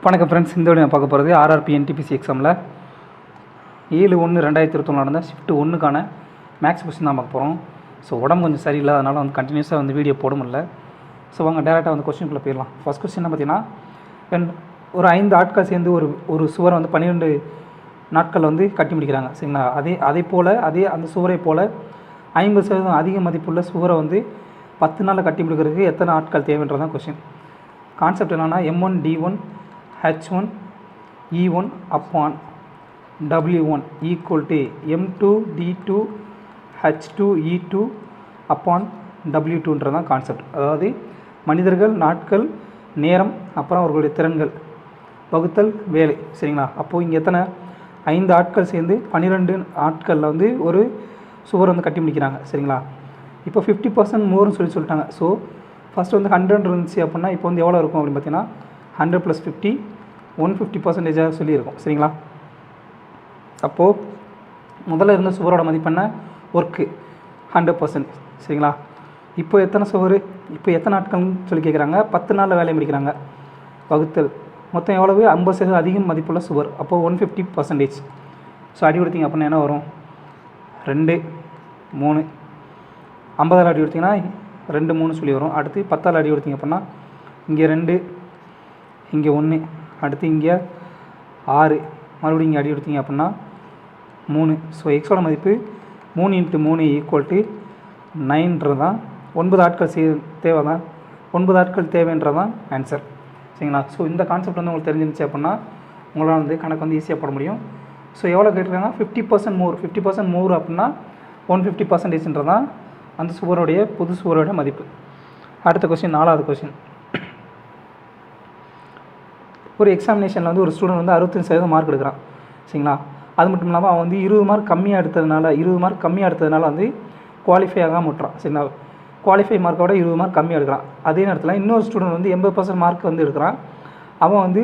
வணக்கம் ஃப்ரெண்ட்ஸ், இந்த வீடியோ பார்க்க போகிறது ஆர்ஆர்பி என்டிபிசி எக்ஸாமில் 7/1/2021 நடந்த ஷிஃப்ட் 1க்கான மேக்ஸ் கொஸ்டின் தான் பார்க்க போகிறோம். ஸோ உடம்பு கொஞ்சம் சரியில்லை, அதனால் கண்டினியூஸாக வீடியோ போட முடியல. ஸோ வாங்க டேரெக்டாக கொஸ்டினுக்குள்ளே போயிடலாம். ஃபஸ்ட் கொஸ்டின் பார்த்தீங்கன்னா, ஒரு 5 ஆட்கள் சேர்ந்து ஒரு சுவரை 12 நாட்கள் கட்டி முடிக்கிறாங்க. சரிங்களா? அதே போல் அந்த சுவரை போல் 50% அதிக மதிப்புள்ள சுவரை 10 நாளில் கட்டி முடிக்கிறதுக்கு எத்தனை ஆட்கள் தேவைன்றதான் கொஸ்டின். கான்செப்ட் என்னென்னா, M1 D1 H1 E1 upon W1 equal to M2 D2 H2 E2 upon W2ன்றதான் கான்செப்ட். அதாவது மனிதர்கள், நாட்கள், நேரம், அப்புறம் அவர்களுடைய திறன்கள் வகுத்தல் வேலை. சரிங்களா? அப்போது இங்கே எத்தனை 5 ஆட்கள் சேர்ந்து 12 ஆட்களில் ஒரு சுவர் கட்டி முடிக்கிறாங்க. சரிங்களா? இப்போ 50% மோர்னு சொல்லிட்டாங்க. ஸோ ஃபஸ்ட்டு 100 இருந்துச்சு அப்படின்னா இப்போ எவ்வளோ இருக்கும் அப்படின்னு பார்த்தீங்கன்னா 100 + 50 150% சொல்லியிருக்கும். சரிங்களா? அப்போது முதல்ல இருந்த சுவரோட மதிப்பெண்ண ஒர்க்கு 100%. சரிங்களா? இப்போ எத்தனை சுவர், இப்போ எத்தனை நாட்கள்னு சொல்லி கேட்குறாங்க. 10 நாளில் வேலையை முடிக்கிறாங்க. வகுத்தல் மொத்தம் எவ்வளவு 50% அதிகம் மதிப்புள்ள சுவர். அப்போது 150%. ஸோ அடி கொடுத்தீங்க அப்படின்னா என்ன வரும்? 2 3 50 அடி கொடுத்தீங்கன்னா 2 3 சொல்லி வரும். அடுத்து 10 அடி கொடுத்தீங்க அப்படின்னா இங்கே 2 இங்கே 1 அடுத்து இங்கே 6 மறுபடியும் இங்கே அடி கொடுத்தீங்க அப்படின்னா 3. ஸோ எக்ஸோட மதிப்பு 3 × 3 = 9ன்றதான் 9 ஆட்கள் தேவை தான் 9 ஆட்கள் தேவைன்றதான் ஆன்சர். சரிங்களா? ஸோ இந்த கான்செப்ட் உங்களுக்கு தெரிஞ்சிருந்துச்சு அப்படின்னா உங்களால் கணக்கு ஈஸியாக போட முடியும். ஸோ எவ்வளோ கேட்டிருக்காங்க? 50% மோர். 50% மோர் அப்படின்னா 150%ன்றதான் அந்த சுவருடைய புது சுவரோட மதிப்பு. அடுத்த கொஸ்டின், 4வது கொஸ்டின். ஒரு எக்ஸாமினேஷனில் ஒரு ஸ்டூடெண்ட் 65% மார்க் எடுக்கிறான். சரிங்களா? அது மட்டும் இல்லாமல் அவன் 20 மார்க் கம்மியாக எடுத்ததுனால குவாலிஃபை ஆகாமல் விட்டுறான். சரிங்களா? குவாலிஃபை மார்க்கோட 20 மார்க் கம்மியாக எடுக்கிறான். அதே நேரத்தில் இன்னொரு ஸ்டூடெண்ட் 80% மார்க் எடுக்கிறான். அவன்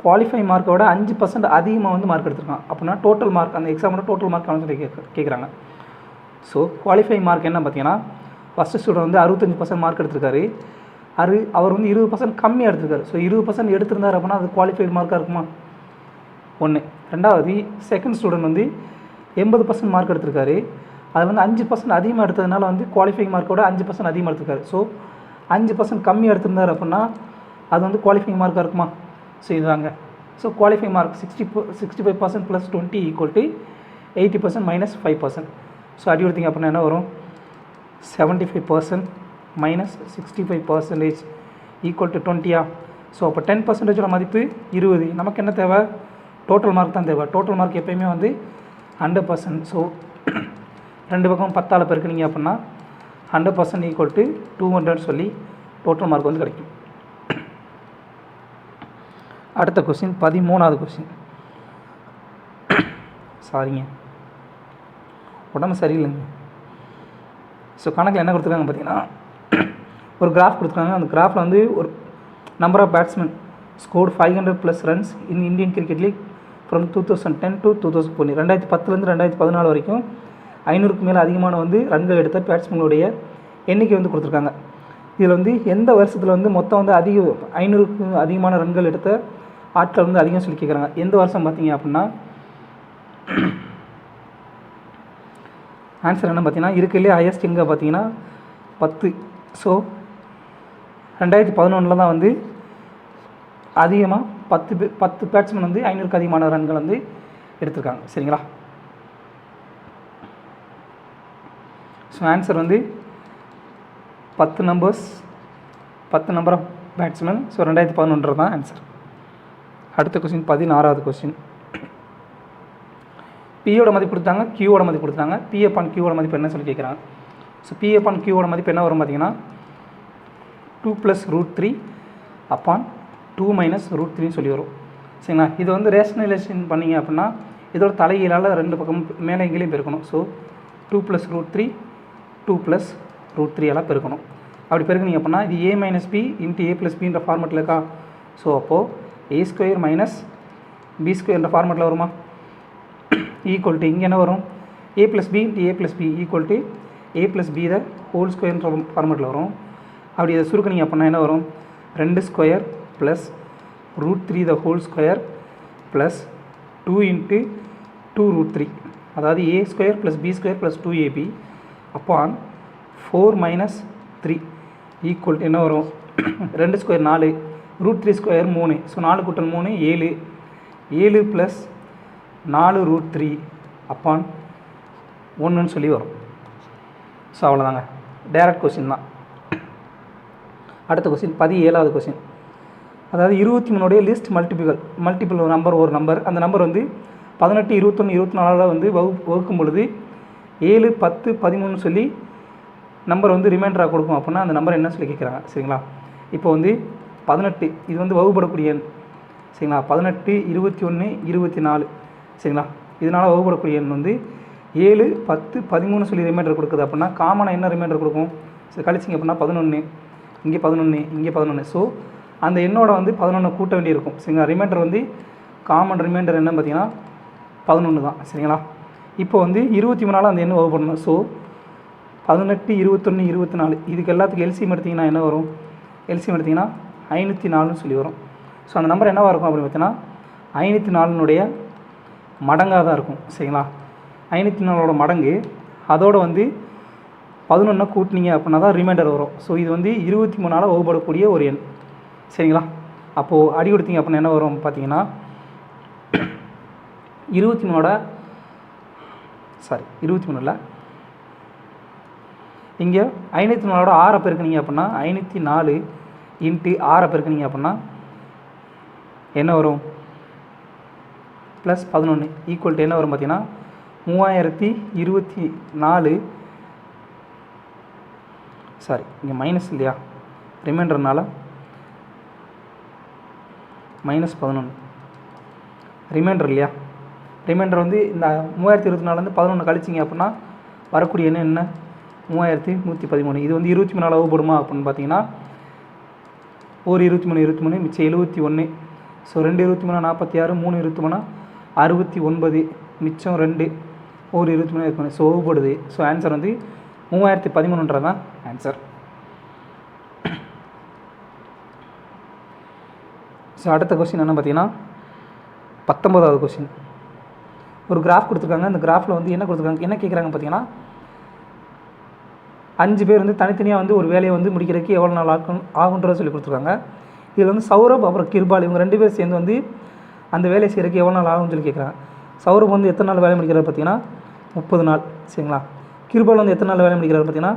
குவாலிஃபை மார்க்கோட 5% அதிகமாக மார்க் எடுத்துருக்கான். அப்படின்னா டோட்டல் மார்க், அந்த எக்ஸாமோட டோட்டல் மார்க் சொல்லி கேட்குறாங்க. ஸோ குவாலிஃபை மார்க் என்ன பார்த்தீங்கன்னா, ஃபஸ்ட்டு ஸ்டூடெண்ட் 65% மார்க் எடுத்திருக்காரு. அவர் 20% கம்மியாக எடுத்திருக்காரு. ஸோ 20% எடுத்திருந்தார் அப்படின்னா அது குவாலிஃபைடு மார்க்காக இருக்குமா? 1. ரெண்டாவது, செகண்ட் ஸ்டூடெண்ட் 80% மார்க் எடுத்திருக்காரு. அது 5% அதிகமாக எடுத்ததுனால குவாலிஃபைங் மார்க்கோட 5% அதிகமாக எடுத்திருக்காரு. ஸோ 5% கம்மியாக எடுத்திருந்தார் அப்படின்னா அது குவாலிஃபைங் மார்க்காக இருக்குமா? ஸோ இதுதாங்க. So qualifying mark 65% + 20 = 80% - 5%. ஸோ அடி கொடுத்தீங்க அப்படின்னா என்ன வரும்? 75% - 65% = 20. ஸோ அப்போ 10%ஓட மதிப்பு 20. நமக்கு என்ன தேவை? டோட்டல் மார்க் தான் தேவை. டோட்டல் மார்க் எப்போயுமே 100%. ஸோ 2 பக்கம் 10ஆல் பெருக்குனீங்க அப்படின்னா 100% = 200 சொல்லி டோட்டல் மார்க் கிடைக்கும். அடுத்த கொஸ்டின், 13வது கொஸ்டின். சாரிங்க, உடம்பு சரியில்லைங்க. ஸோ கணக்கில் என்ன கொடுத்துருக்காங்க பார்த்தீங்கன்னா, ஒரு கிராஃப் கொடுத்துருக்காங்க. அந்த கிராஃபில் ஒரு number of batsman scored 500+ runs in Indian cricket league from 2010 to 2014. 2010லேருந்து 2014 வரைக்கும் 500க்கு மேலே அதிகமான ரன்கள் எடுத்த பேட்ஸ்மேனுடைய எண்ணிக்கை கொடுத்துருக்காங்க. இதில் எந்த வருஷத்தில் மொத்தம் அதிக 500க்கு அதிகமான ரன்கள் எடுத்த ஆட்கள் அதிகம் சொல்லி கேட்குறாங்க. எந்த வருஷம் பார்த்தீங்க அப்படின்னா ஆன்சர் என்ன பார்த்தீங்கன்னா, இருக்கிறதுலே ஹையஸ்ட் எங்கே பார்த்தீங்கன்னா 10. ஸோ 2011 தான் அதிகமாக 10 பேட்ஸ்மேன் 500க்கு அதிகமான ரன்கள் எடுத்திருக்காங்க. சரிங்களா? So answer 10 number of batsman. So 2011 தான் ஆன்சர். அடுத்த கொஸ்டின், 16வது கொஸ்டின். பியோட மதிப்பு கொடுத்தாங்க, கியூவோட மதிப்பு கொடுத்தாங்க. P/Q மதிப்பு என்ன சொல்லி கேட்குறாங்க. ஸோ P/Q மதிப்பு என்ன வரும் பார்த்தீங்கன்னா 2 + √3 upon 2 - √3 சொல்லி வரும். சரிங்களா? இது ரேஷனலைசேஷன் பண்ணிங்க அப்படின்னா இதோட தலைகீழால் 2 பக்கம் மேலே எங்கேயும் பெருக்கணும். ஸோ 2 + √3 2 + √3 பெருக்கணும். அப்படி பெருக்குனிங்க அப்படின்னா இது A - B × A + Bன்ற ஃபார்மெட்டில் இருக்கா? ஸோ அப்போது A² - B² ஃபார்மெட்டில் வருமா? ஈக்குவல் டு இங்கே என்ன வரும்? A + B × A + B = A + B the whole ஸ்கொயர்ன்ற ஃபார்மெட்டில் வரும். அப்படி இதை சுருக்குனிங்க அப்படின்னா என்ன வரும்? 2² + √3 த ஹோல் ஸ்கொயர் ப்ளஸ் 2 இன்ட்டு 2 √3 அதாவது a square plus b square plus 2ab upon 4 minus 3 equal என்ன வரும் 2 ஸ்கொயர் 4 √3 ஸ்கொயர் 3 ஸோ 4 கூட்டல் 3 7 7 ப்ளஸ் 4 √3 அப்பான் 1ன்னு சொல்லி வரும். ஸோ அவ்வளோதாங்க, டேரக்ட் கொஸ்டின் தான். அடுத்த கொஸ்டின் 17வது கொஸ்டின். அதாவது 23 லிஸ்ட் மல்டிபிள் ஒரு நம்பர் அந்த நம்பர் வந்து 18 21 24 வந்து வகுக்கும் பொழுது 7 10 13 சொல்லி நம்பர் வந்து ரிமைண்டராக கொடுக்கும் அப்படின்னா அந்த நம்பர் என்ன சொல்லி கேட்குறாங்க. சரிங்களா, இப்போ வந்து 18 இது வந்து வகுப்படக்கூடிய எண். சரிங்களா, 18 21 24 சரிங்களா, இதனால் வகுப்படக்கூடிய எண் வந்து 7 10 13 சொல்லி ரிமைண்டர் கொடுக்குது அப்படின்னா காமனாக என்ன ரிமைண்டர் கொடுக்கும். சரி, கழிச்சிங்க அப்படின்னா 11 இங்கே 11 இங்கே 11. ஸோ அந்த எண்ணோட வந்து 11 கூட்ட வேண்டியிருக்கும். சரிங்களா, ரிமைண்டர் வந்து காமன் ரிமைண்டர் என்னன்னு பார்த்தீங்கன்னா 11 தான். சரிங்களா, இப்போ வந்து 23 அந்த எண்ணை வகுப்படணும். ஸோ 18 21 24 இதுக்கு எல்லாத்துக்கும் எல்சிஎம் எடுத்திங்கன்னா என்ன வரும், எல்சிஎம் எடுத்திங்கன்னா 504ன்னு சொல்லி வரும். ஸோ அந்த நம்பர் என்னவாக இருக்கும் அப்படின்னு பார்த்தீங்கன்னா 504னுடைய மடங்காக தான் இருக்கும். சரிங்களா, 504ஓட மடங்கு அதோடு வந்து 11 கூட்டினீங்க அப்படின்னா தான் ரிமைண்டர் வரும். ஸோ இது வந்து 23 வகுப்படக்கூடிய ஒரு எண். சரிங்களா, அப்போது அடி கொடுத்தீங்க அப்படின்னா என்ன வரும் பார்த்தீங்கன்னா 23 இல்லை இங்கே 504 6 பெருக்குனீங்க அப்படின்னா 504 இன்ட்டு 6 பெருக்குனீங்க அப்படின்னா என்ன வரும் ப்ளஸ் 11 ஈக்குவல் டு என்ன வரும் பார்த்தீங்கன்னா 3024. சாரி, இங்கே மைனஸ் இல்லையா, ரிமைண்டர்னால -11 ரிமைண்டர் இல்லையா. ரிமைண்டர் வந்து இந்த 3024 11 கழிச்சிங்க அப்படின்னா வரக்கூடிய எண்ணம் என்ன 3113. இது வந்து 24 வகுப்படுமா அப்படின்னு பார்த்தீங்கன்னா ஒரு 23 மிச்சம் 71. ஸோ 2 23 46 3 23 69 மிச்சம் 2 ஒரு 23 ஸோ வகுப்படுது. ஸோ ஆன்சர் வந்து 3013 தான் ஆன்சர். ஸோ அடுத்த கொஸ்டின் என்ன பார்த்தீங்கன்னா 19வது கொஸ்டின். ஒரு கிராஃப் கொடுத்துருக்காங்க. அந்த கிராஃபில் வந்து என்ன கொடுத்துருக்காங்க, என்ன கேட்குறாங்க பார்த்தீங்கன்னா 5 பேர் வந்து தனித்தனியாக வந்து ஒரு வேலையை வந்து முடிக்கிறதுக்கு எவ்வளோ நாள் ஆகுன்றதை சொல்லி கொடுத்துருக்காங்க. இதில் வந்து சௌரப் அப்புறம் கிர்பால் இவங்க 2 பேர் சேர்ந்து வந்து அந்த வேலையை செய்கிறதுக்கு எவ்வளோ நாள் ஆகும்னு சொல்லி கேட்குறாங்க. சௌரப் வந்து எத்தனை நாள் வேலை முடிக்கிறாரு பார்த்தீங்கன்னா 30 நாள். சரிங்களா, கிர்பால் வந்து எத்தனை நாள் வேலை முடிக்கிறாரு பார்த்தீங்கன்னா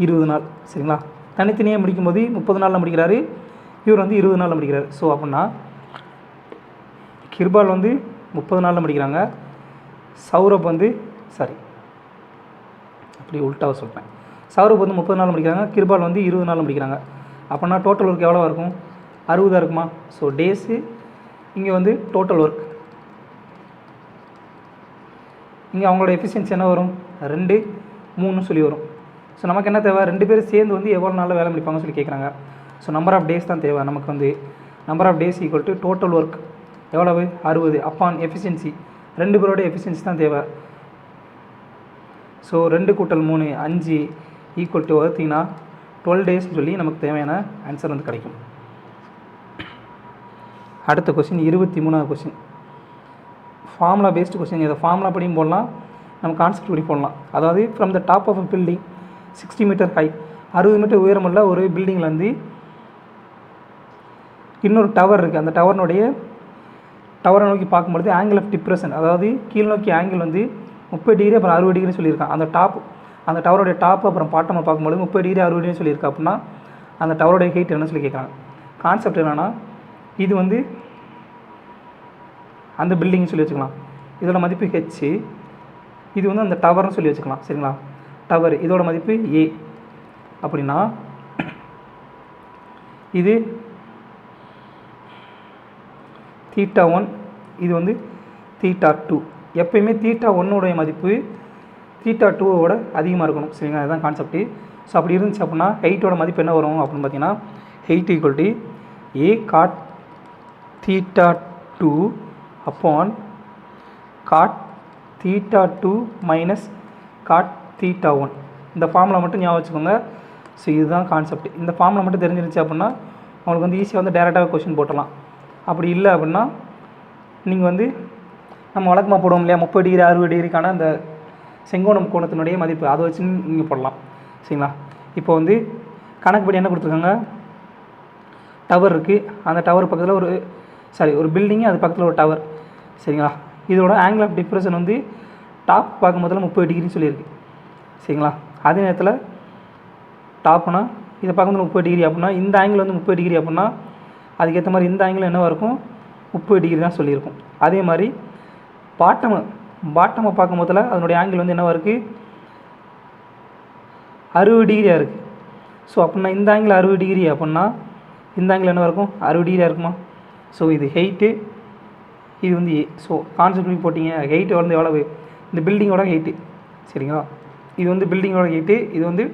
20 நாள். சரிங்களா, தனித்தனியாக முடிக்கும்போது 30 நாளில் முடிக்கிறாரு, இவர் வந்து 20 நாளில் முடிக்கிறார். ஸோ அப்படின்னா கிர்பால் வந்து 30 நாளில் முடிக்கிறாங்க, சௌரப் வந்து அப்படி உல்ட்டாவை சொல்கிறேன், சௌரப் வந்து 30 நாள் முடிக்கிறாங்க, கிர்பால் வந்து 20 நாள் முடிக்கிறாங்க. அப்படின்னா டோட்டல் ஒர்க் எவ்வளோ இருக்கும் 60 இருக்குமா. ஸோ டேஸு இங்கே வந்து டோட்டல் ஒர்க் இங்கே அவங்களோட எஃபிஷியன்சி என்ன வரும் 2 3 சொல்லி வரும். ஸோ நமக்கு என்ன தேவை 2 பேர் சேர்ந்து வந்து எவ்வளோ நாளில் வேலை முடிப்பாங்கன்னு சொல்லி கேட்குறாங்க. ஸோ நம்பர் ஆஃப் டேஸ் தான் தேவை நமக்கு. வந்து number of days equal to total work எவ்வளவு 60 அப்பான் எஃபிஷியன்சி 2 பேரோட எஃபிஷியன்சி தான் தேவை. ஸோ 2 கூட்டல் 3 5 ஈக்குவல் டு வகுத்தீங்கன்னா 12 டேஸ்ன்னு சொல்லி நமக்கு தேவையான ஆன்சர் வந்து கிடைக்கும். அடுத்த கொஸ்டின் 23வது கொஸ்டின் ஃபார்முலா பேஸ்டு கொஸ்டின். இதை ஃபார்முலா படியும் போடலாம், நம்ம கான்செப்ட் படி போடலாம். அதாவது from the top of a building 60 metre high 60 metre உயரமுள்ள ஒரு பில்டிங்கில் இன்னொரு டவர் இருக்குது. அந்த டவரை நோக்கி பார்க்கும்பொழுது ஆங்கிள் ஆஃப் டிப்ரெஷன், அதாவது கீழ் நோக்கி ஆங்கிள் 30 டிகிரி அப்புறம் 60 டிகிரி சொல்லியிருக்கான். அந்த டவருடைய டாப் அப்புறம் பாட்டமாக பார்க்கும்போது 30 டிகிரி 60 டிகிரி சொல்லியிருக்கா. அப்படின்னா அந்த டவருடைய ஹைட் என்ன சொல்லி கேட்குறாங்க. கான்செப்ட் என்னென்னா இது அந்த பில்டிங்னு சொல்லி வச்சுக்கலாம், இதோட மதிப்பு ஹெச், இது அந்த டவர்னு சொல்லி வச்சுக்கலாம். சரிங்களா, டவர் இதோட மதிப்பு ஏ. அப்படின்னா இது θ1, இது θ2. எப்பயுமே θ1 மதிப்பு θ2 அதிகமாக இருக்கணும். சரிங்களா, அதுதான் கான்செப்ட்டு. ஸோ அப்படி இருந்துச்சு அப்படின்னா ஹைட்டோட மதிப்பு என்ன வரும் அப்படின்னு பார்த்தீங்கன்னா height equal to a cot θ2 upon cot θ2 minus cot θ1. இந்த ஃபார்முலா மட்டும் ஞாபகம் வச்சுக்கோங்க. ஸோ இதுதான் கான்செப்ட். இந்த ஃபார்முலா மட்டும் தெரிஞ்சிருச்சு அப்படின்னா உங்களுக்கு ஈஸியாக டேரெக்டாக கொஸ்டின் போட்டலாம். அப்படி இல்லை அப்படின்னா நீங்கள் வந்து நம்ம வழக்கமாக போடுவோம் இல்லையா 30 டிகிரி 60 டிகிரிக்கான அந்த செங்கோணம் கோணத்தினுடைய மதிப்பு அதை வச்சு நீங்கள் போடலாம். சரிங்களா? இப்போ வந்து கணக்குப்படி என்ன கொடுத்துருக்காங்க, டவர் இருக்குது, அந்த டவர் பக்கத்தில் ஒரு பில்டிங்கு, அது பக்கத்தில் ஒரு டவர். சரிங்களா? இதோட ஆங்கிள் ஆஃப் டிப்ரெஷன் வந்து டாப் பார்க்கும்போதில் 30 டிகிரின்னு சொல்லியிருக்கு. சரிங்களா? அதே நேரத்தில் டாப்னா இதை பார்க்கும்போது 30 டிகிரி அப்படின்னா இந்த ஆங்கிள் வந்து 30 டிகிரி அப்படின்னா அதுக்கேற்ற மாதிரி இந்த ஆங்கிள் என்னவாக இருக்கும், 30 டிகிரி தான் சொல்லியிருக்கும். அதே மாதிரி பாட்டமை பார்க்கும்போதில் அதனுடைய ஆங்கிள் வந்து என்னவாக இருக்குது, 60 டிகிரியாக இருக்குது. ஸோ அப்படின்னா இந்த ஆங்கிள் 60 டிகிரி அப்படின்னா இந்த ஆங்கிள் என்னவாக இருக்கும், 60 டிகிரியாக இருக்குமா? ஸோ இது ஹெயிட்டு, இது வந்து ஏ. ஸோ கான்செப்ட் பண்ணி போட்டிங்க, ஹெயிட் வந்து எவ்வளவு, இந்த பில்டிங்கோட ஹெயிட்டு. சரிங்களா? இது வந்து பில்டிங்கோட ஹெயிட்டு, இது வந்து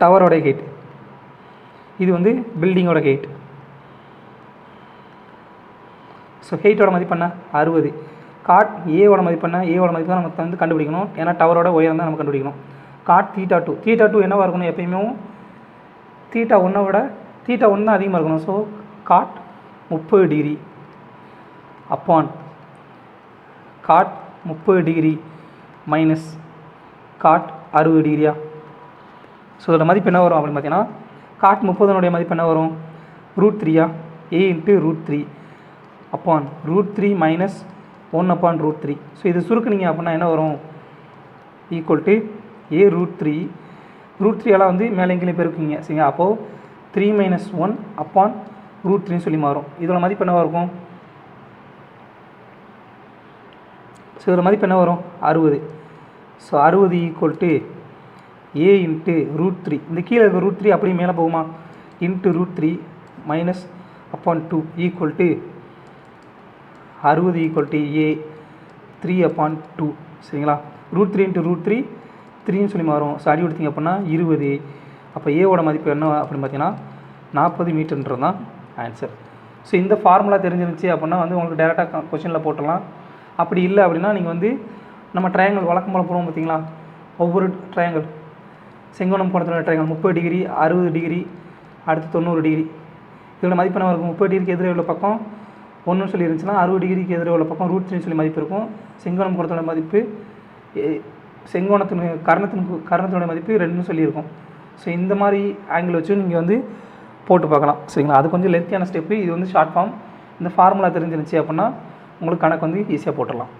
டவரோட ஹெயிட், இது வந்து பில்டிங்கோட ஹெயிட். ஸோ ஹெயிட்டோட மதிப்பு என்ன, 60. காட் ஏவோட மதிப்பு என்ன, ஏவோட மதிப்பு தான் நம்ம வந்து கண்டுபிடிக்கணும். ஏன்னா டவரோட உயரம் தான் நம்ம கண்டுபிடிக்கணும். காட் θ2 என்னவாக இருக்கணும், எப்பயுமே θ1 தான் அதிகமாக இருக்கணும். So cot 30 degree upon cot 30 degree minus cot 60 டிகிரியா. ஸோ அதோட மதிப்பு என்ன வரும் அப்படின்னு பார்த்தீங்கன்னா, காட் 30 மதிப்பு என்ன வரும், √3 a × √3 upon √3 minus 1 upon √3. So இது சுருக்குனிங்க அப்படின்னா என்ன வரும், ஈக்குவல் டு a √3 எல்லாம் வந்து மேலே கீழே பெருக்குங்க. சரிங்களா? அப்போது 3 - 1 அப்பான் √3 சொல்லி மாறும். இதோட மதிப்பு என்னவாக இருக்கும், ஸோ இதோட மதிப்பு என்ன வரும், 60. ஸோ 60 ஈக்குவல் டு a × √3, இந்த கீழே இருக்க √3 அப்படியே மேலே போகுமா, × √3 minus upon 2 equal to 60 equal to a 3 upon 2. சரிங்களா? √3 × √3 3ன்னு சொல்லி மாறும். ஸோ அடி கொடுத்தீங்க அப்படின்னா 20. அப்போ ஏவோட மதிப்பு என்ன அப்படின்னு பார்த்தீங்கன்னா 40 மீட்டர்ன்றது தான் ஆன்சர். ஸோ இந்த ஃபார்முலா தெரிஞ்சிருந்துச்சு அப்படின்னா வந்து உங்களுக்கு டேரெக்டாக கொஷனில் போட்டுடலாம். அப்படி இல்லை அப்படின்னா நீங்கள் வந்து நம்ம ட்ரையாங்கிள் வழக்கம் போல் போடுவோம் பார்த்தீங்களா, ஒவ்வொரு ட்ரையாங்கிள் செங்கோணம் கோணத்தில் ட்ரையாங்கிள் 30 டிகிரி 60 டிகிரி அடுத்து 90 டிகிரி. இதோட மதிப்பு என்ன இருக்கும், 30 டிகிரிக்கு எதிரே உள்ள பக்கம் 1 சொல்லி இருந்துச்சுன்னா 60 டிகிரிக்கு எதிரே உள்ள பக்கம் √3 சொல்லி மதிப்பு இருக்கும். செங்கோணம் கோணத்தோட மதிப்பு கரணத்தினுடைய மதிப்பு 2ன்னு சொல்லியிருக்கும். ஸோ இந்த மாதிரி ஆங்கிள் வச்சு நீங்கள் வந்து போட்டு பார்க்கலாம். சரிங்களா? அது கொஞ்சம் லென்த்தியான ஸ்டெப்பு, இது வந்து ஷார்ட் ஃபார்ம். இந்த ஃபார்முலா தெரிஞ்சிருந்துச்சு அப்படின்னா உங்களுக்கு கணக்கு வந்து ஈஸியாக போட்டுடலாம்.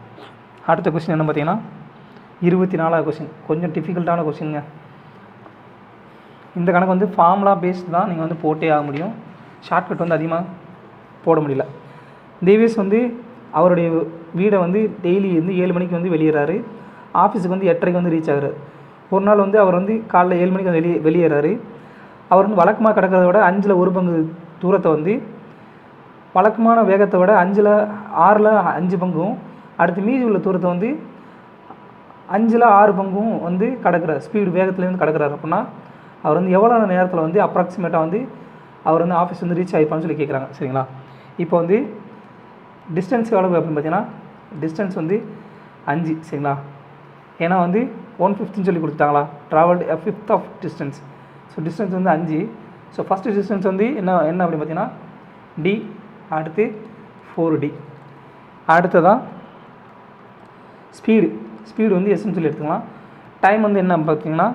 அடுத்த கொஸ்டின் என்ன பார்த்தீங்கன்னா 24வது கொஸ்டின், கொஞ்சம் டிஃபிகல்ட்டான கொஸ்டினுங்க. இந்த கணக்கு வந்து ஃபார்முலா பேஸ்டு தான் நீங்கள் வந்து போட்டே ஆக முடியும். ஷார்ட்கட் வந்து அதிகமாக போட முடியல. தேவேஷ் வந்து அவருடைய வீடை வந்து டெய்லி வந்து 7 மணிக்கு வந்து வெளியேறாரு, ஆஃபீஸுக்கு வந்து 8:30க்கு வந்து ரீச் ஆகிறார். ஒரு நாள் வந்து அவர் வந்து காலைல 7 மணிக்கு வந்து வெளியேறாரு. அவர் வந்து வழக்கமாக கிடக்கிறத விட 5ல் 1 பங்கு தூரத்தை வந்து வழக்கமான வேகத்தை விட 6ல் 5 பங்கும், அடுத்து மீதி உள்ள தூரத்தை வந்து 5ல் 6 பங்கும் வந்து கடக்கிறார், ஸ்பீடு வேகத்துலேருந்து கடக்கிறார். அப்படின்னா அவர் வந்து எவ்வளோ நேரத்தில் வந்து அப்ராக்சிமேட்டாக வந்து அவர் வந்து ஆஃபீஸ் வந்து ரீச் ஆகிப்பான்னு சொல்லி கேட்குறாங்க. சரிங்களா? இப்போ வந்து டிஸ்டன்ஸ் எவ்வளவு அப்படின்னு பார்த்தீங்கன்னா டிஸ்டன்ஸ் வந்து 5. சரிங்களா? ஏன்னா வந்து 1/5 சொல்லி கொடுத்துட்டாங்களா, travelled 1/5 of distance. So distance வந்து 5. ஸோ ஃபஸ்ட்டு டிஸ்டன்ஸ் வந்து என்ன அப்படின்னு பார்த்தீங்கன்னா d, அடுத்து 4d. அடுத்ததான் ஸ்பீடு வந்து எஸ்ன்னு சொல்லி எடுத்துக்கலாம். டைம் வந்து என்ன பார்த்தீங்கன்னா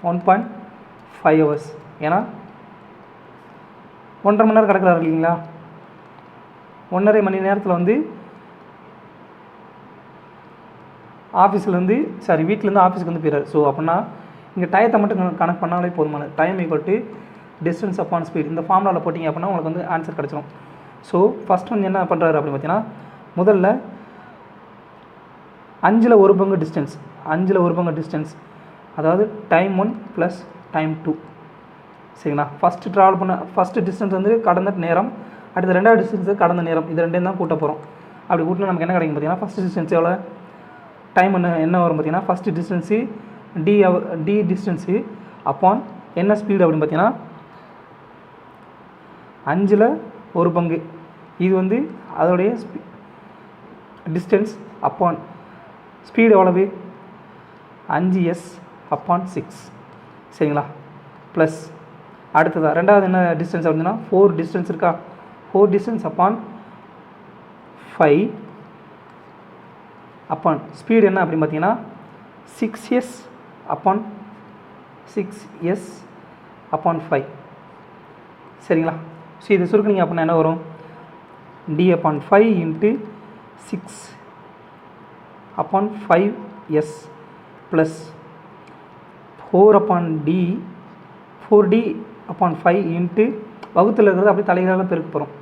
1.5 ஹவர்ஸ். ஏன்னா 1.5 மணி நேரம் கிடக்கிறாரு இல்லைங்களா, 1.5 மணி நேரத்தில் வந்து வீட்டிலேருந்து ஆஃபீஸுக்கு வந்து போயிடுறாரு. ஸோ அப்படின்னா இங்கே டயத்தை மட்டும் கணக்கு பண்ணாலே போதுமான time equal to distance upon speed. இந்த ஃபார்முலாவில் போட்டிங்க அப்படின்னா உங்களுக்கு வந்து ஆன்சர் கிடச்சிடும். ஸோ ஃபஸ்ட் வந்து என்ன பண்ணுறாரு அப்படின்னு பார்த்தீங்கன்னா முதல்ல 5ல் 1 பங்கு டிஸ்டன்ஸ், அதாவது டைம் 1 + டைம் 2. சரிங்களா? ஃபஸ்ட்டு டிஸ்டன்ஸ் வந்து கடந்த நேரம், அடுத்த 2வது டிஸ்டன்ஸு கடந்த நேரம், இது ரெண்டையும் தான் கூட்ட போகிறோம். அப்படி கூட்டினா நமக்கு என்ன கிடைக்கும் பார்த்தீங்கன்னா ஃபஸ்ட்டு டிஸ்டன்ஸ் எவ்வளோ டைம் என்ன வரும் பார்த்தீங்கன்னா ஃபஸ்ட்டு டிஸ்டன்ஸு டி டிஸ்டன்ஸு அப்பான் என்ன ஸ்பீடு அப்படின்னு பார்த்தீங்கன்னா 5ல் 1 பங்கு, இது வந்து அதோடைய டிஸ்டன்ஸ் அப்பான் ஸ்பீடு எவ்வளவு 5s/6. சரிங்களா? ப்ளஸ் அடுத்ததா ரெண்டாவது என்ன டிஸ்டன்ஸ் அப்படின்னா 4 டிஸ்டன்ஸ் இருக்கா, 4 டிஸ்டன்ஸ் அப்பான் 5 அப்பான் ஸ்பீடு என்ன அப்படின்னு பார்த்தீங்கன்னா 6s அப்பான் 6s அப்பான் 5. சரிங்களா? ஸோ இது சுருக்குனிங்க அப்படின்னா என்ன வரும், d upon 5 into 6 upon 5s plus 4 upon d 4d upon 5 into வகுத்தில் இருக்கிறது அப்படியே தலைகளாக பெருக்க போகிறோம்.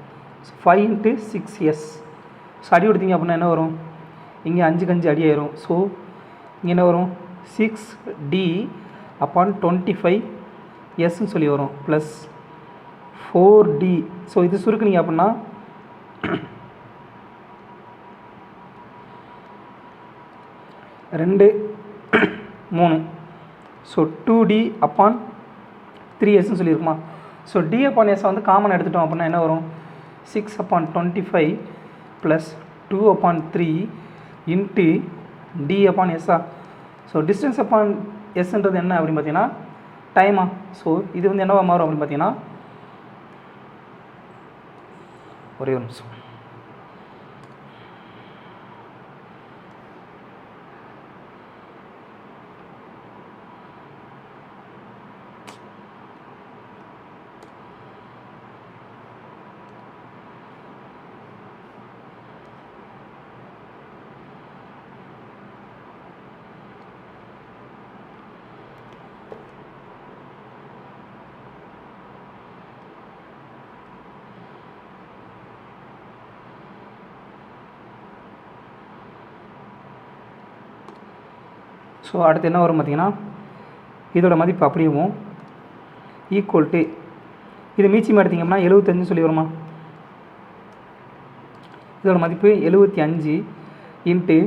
So 5 into 6s. ஸோ அடி கொடுத்தீங்க அப்படின்னா என்ன வரும், இங்கே 5க்கு 5 அடி ஆயிரும். ஸோ இங்கே என்ன வரும், 6d அப்பான் 25sன்னு சொல்லி வரும் ப்ளஸ் 4d. ஸோ இது சுருக்குனிங்க அப்படின்னா 2 3. ஸோ 2d அப்பான் 3sன்னு சொல்லியிருக்குமா. ஸோ d அப்பான் s வந்து காமன் எடுத்துட்டோம் அப்படின்னா என்ன வரும், 6 upon 25 plus 2 upon 3 into d upon s. So distance upon எஸ்ன்றது என்ன அப்படின்னு பார்த்தீங்கன்னா டைமா. ஸோ இது வந்து என்னவா மாறும் அப்படின்னு பார்த்தீங்கன்னா, ஒரே ஒரு நிமிஷம், ஸோ அடுத்து என்ன வரும் பார்த்தீங்கன்னா, இதோட மதிப்பு அப்படியும் ஈக்குவல் டு இது மீச்சியம் எடுத்திங்கன்னா 75 சொல்லி வருமா. இதோட மதிப்பு 75 இன்ட்டு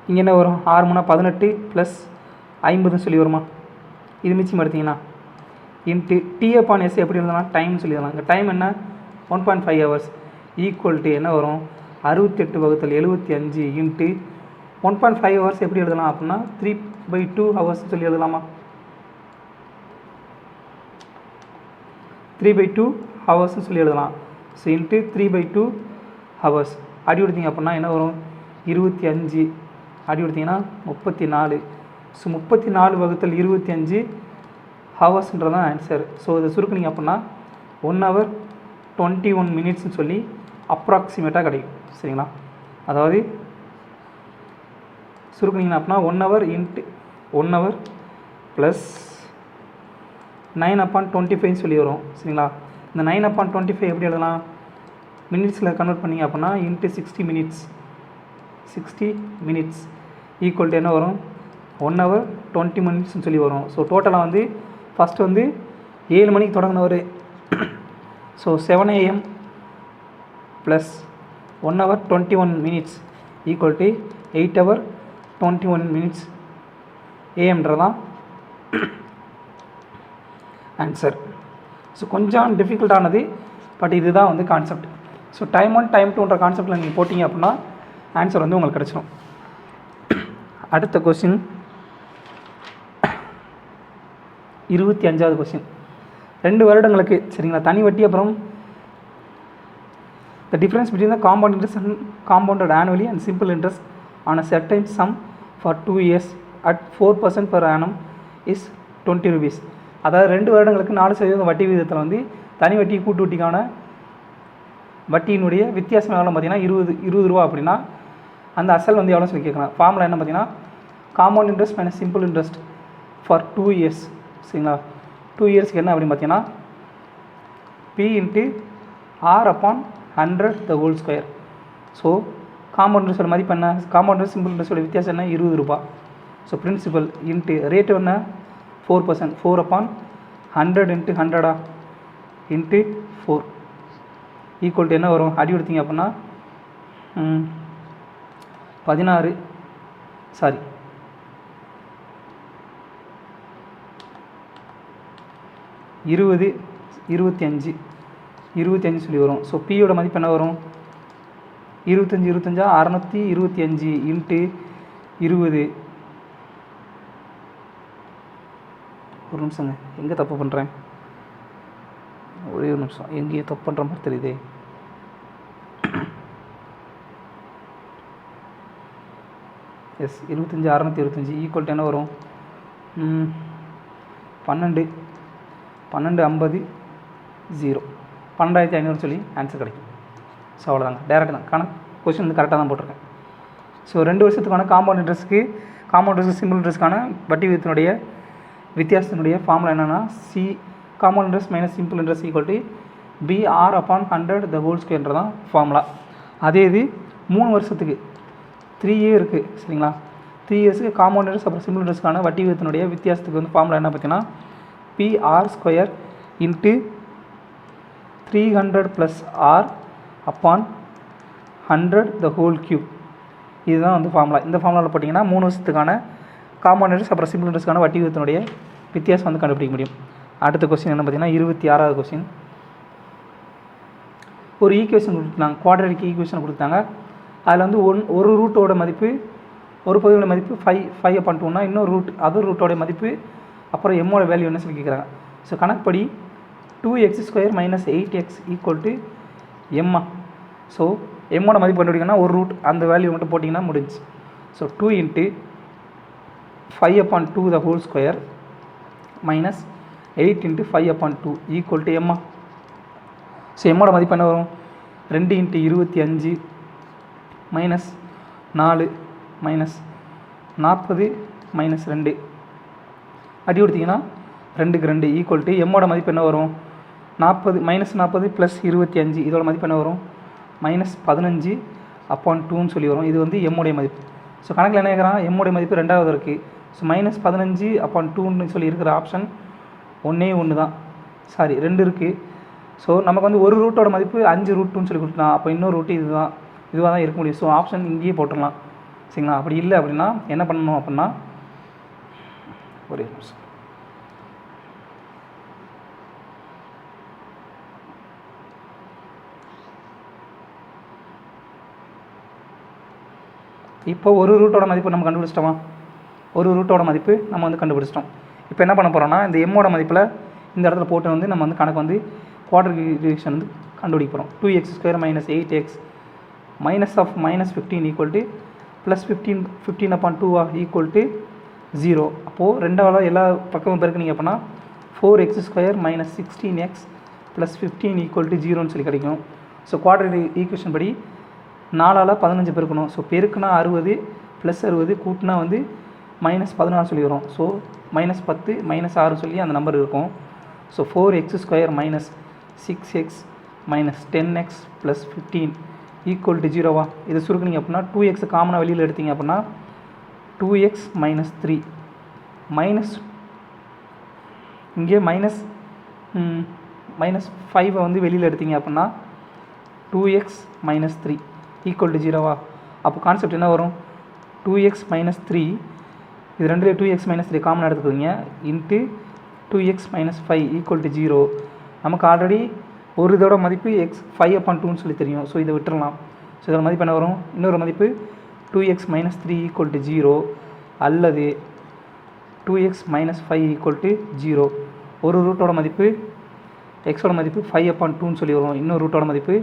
இங்கே என்ன வரும், 6 3 18 ப்ளஸ் 50 சொல்லி வருமா. இது மீச்சியம் எடுத்திங்கன்னா இன்ட்டு டி அப்பான் எஸ் எப்படி இருந்ததுன்னா டைம்னு சொல்லிடலாம். இங்கே டைம் என்ன 1.5 ஹவர்ஸ் ஈக்குவல் டு என்ன வரும், 68 வகுத்தல் 75 இன்ட்டு 1.5 ஹவர்ஸ் எப்படி எழுதலாம் அப்படின்னா 3/2 ஹவர்ஸ் சொல்லி எழுதலாமா. 3/2 ஹவர்ஸ்னு சொல்லி எழுதலாம். ஸோ இன்ட்டு 3/2 ஹவர்ஸ் அடி கொடுத்தீங்க அப்படின்னா என்ன வரும், 25 அடி கொடுத்தீங்கன்னா 34. ஸோ 34 வகுத்தல் 25 ஹவர்ஸ்ன்றதான் ஆன்சர். ஸோ இதை சுருக்குனிங்க அப்படின்னா 1 hour 21 minutesன்னு சொல்லி அப்ராக்சிமேட்டாக கிடைக்கும். சரிங்களா? அதாவது சுருக்குனிங்கன்னா அப்படின்னா 1 hour into 1 hour plus 9 upon 25 சொல்லி வரும். சரிங்களா? இந்த 9 அப்பான் 25 எப்படி எழுதலாம், மினிட்ஸில் கன்வெர்ட் பண்ணிங்க அப்படின்னா into 60 minutes 60 minutes equal to என்ன வரும், 1 hour 20 minutesன்னு சொல்லி வரும். ஸோ டோட்டலாக வந்து ஃபஸ்ட்டு வந்து 7 மணிக்கு தொடங்கினவர். So 7 AM plus 1 hour 21 minutes equal to 8 hour 21 minutes ஏஎம்ன்றதான் ஆன்சர். ஸோ கொஞ்சம் டிஃபிகல்ட்டானது, பட் இதுதான் வந்து கான்செப்ட். ஸோ டைம் 1 டைம் 2ன்ற கான்செப்டில் நீங்கள் போட்டிங்க அப்படின்னா ஆன்சர் வந்து உங்களுக்கு கிடச்சிடும். அடுத்த கொஸ்டின் 25வது கொஸ்டின். 2 வருடங்களுக்கு சரிங்களா தனி வட்டி அப்புறம் the difference between the compound interest and compounded annually and simple interest on a certain sum for 2 years at 4% per annum is 20 rupees. அதாவது 2 வருடங்களுக்கு 4% வட்டி விகிதத்தில் வந்து தனி வட்டி கூட்டு வட்டிக்கான வட்டியினுடைய வித்தியாசம் எவ்வளோ பார்த்தீங்கன்னா 20 ரூபா. அப்படின்னா அந்த அசல் வந்து எவ்வளோ சொல்லி கேட்கலாம். ஃபார்முலா என்ன பார்த்தீங்கன்னா compound interest minus simple interest for 2 years. சரிங்களா? 2 yearsக்கு என்ன அப்படின்னு பார்த்தீங்கன்னா P into R upon 100 the whole square. So compound இன்ட்ரெஸ்டோட மதிப்பு என்ன, காம்பவுண்ட் இன்ட்ரெஸ்ட் சிம்பிள் இன்ட்ரெஸ்டோட வித்தியாசம் என்ன 20 ரூபா. ஸோ பிரின்சிபல் இன்ட்டு ரேட்டு என்ன 4%, 4 upon 100 into 100 into 4 equal to என்ன வரும், அடி கொடுத்தீங்க அப்படின்னா 16 சாரி 20 25 சொல்லி வரும். ஸோ பியோட மதிப்பு என்ன வரும் 25 625 இன்ட்டு 20. ஒரு நிமிஷங்க, எங்கே தப்பு பண்ணுறேன், ஒரே ஒரு நிமிஷம், எங்கேயோ தப்பு பண்ணுற மாதிரி தெரியுது. எஸ் 25,625 ஈக்குவல் டு என்ன வரும்? 12 50 0 12,500 சொல்லி ஆன்சர் கிடைக்கும். ஸோ அவ்வளோதாங்க, டேரெக்ட் தான். கொஸ்டின் வந்து கரெக்டாக தான் போட்டிருக்கேன். ஸோ 2 வருஷத்துக்கான காம்பவுண்ட் இன்ட்ரெஸ்ட்டுக்கு சிம்பிள் இன்ட்ரெஸ்ட்க்கான வட்டி விகிதத்தினுடைய வித்தியாசத்தினுடைய ஃபார்முலா என்னென்னா compound interest minus simple interest equal to BR/100 the whole ஸ்கொயர்ன்றது தான் ஃபார்முலா. அதே இது 3 வருஷத்துக்கு 3 இயர் இருக்குது சரிங்களா. 3 இயர்ஸுக்கு காம்பவுண்ட் இன்ட்ரெஸ்ட் அப்புறம் சிம்பிள் இன்ட்ரெஸ்ட்க்கான வட்டி விகிதத்தினுடைய வித்தியாசத்துக்கு வந்து ஃபார்முலா என்ன பார்த்தீங்கன்னா PR² into 300 + R/100 the whole cube. இதுதான் வந்து ஃபார்முலா. இந்த ஃபார்முலாவில் போட்டிங்கன்னா 3 வருஷத்துக்கான காம்பவுண்ட் இன்ட்ரெஸ்ட் அப்புறம் சிம்பிள் இன்ட்ரெஸ்ட்க்கான வட்டி விகிதத்தினுடைய வித்தியாசம் வந்து கண்டுபிடிக்க முடியும். அடுத்த கொஸ்டின் என்ன பார்த்தீங்கன்னா 26வது கொஸ்டின். ஒரு ஈக்குவேஷன் கொடுத்தாங்க, குவாட்ரேட்டிக் ஈக்குவேஷன் கொடுத்தாங்க. அதில் வந்து ஒரு ரூட்டோட மதிப்பு, ஒரு பகுதியோட மதிப்பு 5/2னா இன்னொரு அதர் ரூட்டோட மதிப்பு அப்புறம் எம்மோட வேல்யூ என்ன சொல்லி கேட்குறாங்க. ஸோ கணக்குப்படி 2x² - 8x ஈக்குவல் டு எம்மா. ஸோ எம்மோட மதிப்பு கண்டுபிடிக்கணும்னா ஒரு ரூட் அந்த வேல்யூ மட்டும் போட்டிங்கன்னா முடிஞ்சு. So 2 × 5/2 the whole square minus 8 × 5/2 equal to எம்மா. ஸோ எம்மோட மதிப்பு என்ன வரும்? 2 × 25 மைனஸ் 4 மைனஸ் 40 மைனஸ் 2 அடி கொடுத்தீங்கன்னா 2க்கு 2 ஈக்குவல் டு எம்மோட மதிப்பு என்ன வரும்? 40 + 25 இதோட மதிப்பு என்ன வரும்? -15/2ன்னு சொல்லி வரும். இது வந்து எம்முடைய மதிப்பு. ஸோ கணக்கில் என்ன கேட்குறான்? எம்முடைய மதிப்பு 2வது இருக்குது. ஸோ -15/2ன்னு சொல்லி இருக்கிற ஆப்ஷன் ஒன்றே தான், சாரி 2 இருக்குது. ஸோ நமக்கு வந்து ஒரு ரூட்டோட மதிப்பு 5√2ன்னு சொல்லி கொடுத்துட்டான். அப்போ இன்னொரு ரூட்டு இதுவாக தான் இருக்க முடியும். ஸோ ஆப்ஷன் இங்கேயே போட்டுடலாம் சரிங்களா. அப்படி இல்லை அப்படின்னா என்ன பண்ணணும் அப்படின்னா, ஒரே நிமிஷம், இப்போ ஒரு ரூட்டோட மதிப்பு நம்ம கண்டுபிடிச்சிட்டோமா? ஒரு ரூட்டோட மதிப்பு நம்ம வந்து கண்டுபிடிச்சிட்டோம். இப்போ என்ன பண்ண போகிறோம்னா, இந்த எம்மோட மதிப்பில் இந்த இடத்துல போட்டு வந்து நம்ம வந்து கணக்கு வந்து குவாட்ரேட்டிக் ஈக்குவேஷன் வந்து கண்டுபிடிக்க போகிறோம். 2x² - 8x -15 equal to +15/2 equal to 0. அப்போது ரெண்டாவது எல்லா பக்கமும் பெருக்குனீங்க அப்படின்னா 4x² - 16x + 15 ஈக்குவல் டு 0ன்னு சொல்லி கிடைக்கும். ஸோ குவாட்ரேட்டிக் ஈக்குவேஷன் படி 4ஆல் 15 பெருக்கணும். ஸோ பெருக்குனா 60 + 60 கூட்டினா வந்து -14 சொல்லி வரும். ஸோ -10 -6 சொல்லி அந்த நம்பர் இருக்கும். So 4x² - 6x - 10x + 15 equal to 0வா? இதை சுருக்குனிங்க அப்படின்னா 2x காமனாக வெளியில் எடுத்தீங்க அப்படின்னா 2x - 3 மைனஸ் இங்கே -5 வந்து வெளியில் எடுத்தீங்க அப்படின்னா 2x - 3 ஈக்குவல் டு 0வா? அப்போ கான்செப்ட் என்ன வரும்? 2x - 3 இது ரெண்டுலேயே 2x - 3 காமனாக எடுத்துக்கிங்க இன்ட்டு 2x - 5 ஈக்குவல் டு 0. நமக்கு ஆல்ரெடி ஒரு இதோட மதிப்பு 5/2ன்னு சொல்லி தெரியும். ஸோ இதை விட்டுறலாம். ஸோ இதோட மதிப்பு என்ன வரும்? இன்னொரு மதிப்பு 2x - 3 ஈக்குவல் டு 0 அல்லது 2x - 5 ஈக்குவல் டு 0. ஒரு ரூட்டோட மதிப்பு எக்ஸோட மதிப்பு 5/2ன்னு சொல்லி வரும். இன்னொரு ரூட்டோட மதிப்பு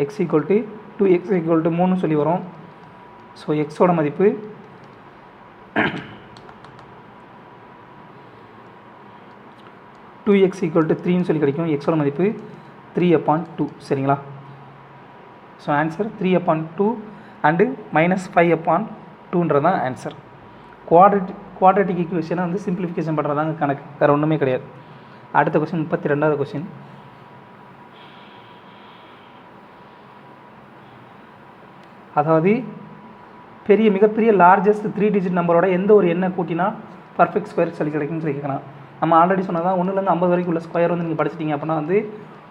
x equal to 2x equal to 3ன்னு சொல்லி வரும். ஸோ எக்ஸோட மதிப்பு 2x ஈக்குவல் டு 3ன்னு சொல்லி கிடைக்கும். எக்ஸோட மதிப்பு 3/2 சரிங்களா. ஸோ ஆன்சர் 3/2 அண்டு -5/2ன்றது தான் ஆன்சர். குவாட்ரேட்டிக் ஈக்குவேஷனை வந்து சிம்பிளிஃபிகேஷன் பண்ணுறதாங்க கணக்கு, வேறு ஒன்றுமே கிடையாது. அடுத்த கொஸ்டின் 32வது கொஸ்டின். அதாவது மிகப்பெரிய லார்ஜஸ்ட் 3 டிஜிட் நம்பரோட எந்த ஒரு எண்ணை கூட்டினா பர்ஃபெக்ட் ஸ்கொயர் சொல்லி கிடைக்குன்னு சொல்லி கேட்கலாம். நம்ம ஆல்ரெடி சொன்னதான் 1லேருந்து 50 வரைக்கும் உள்ள ஸ்கொயர் வந்து நீங்கள் படிச்சிட்டிங்க அப்படின்னா வந்து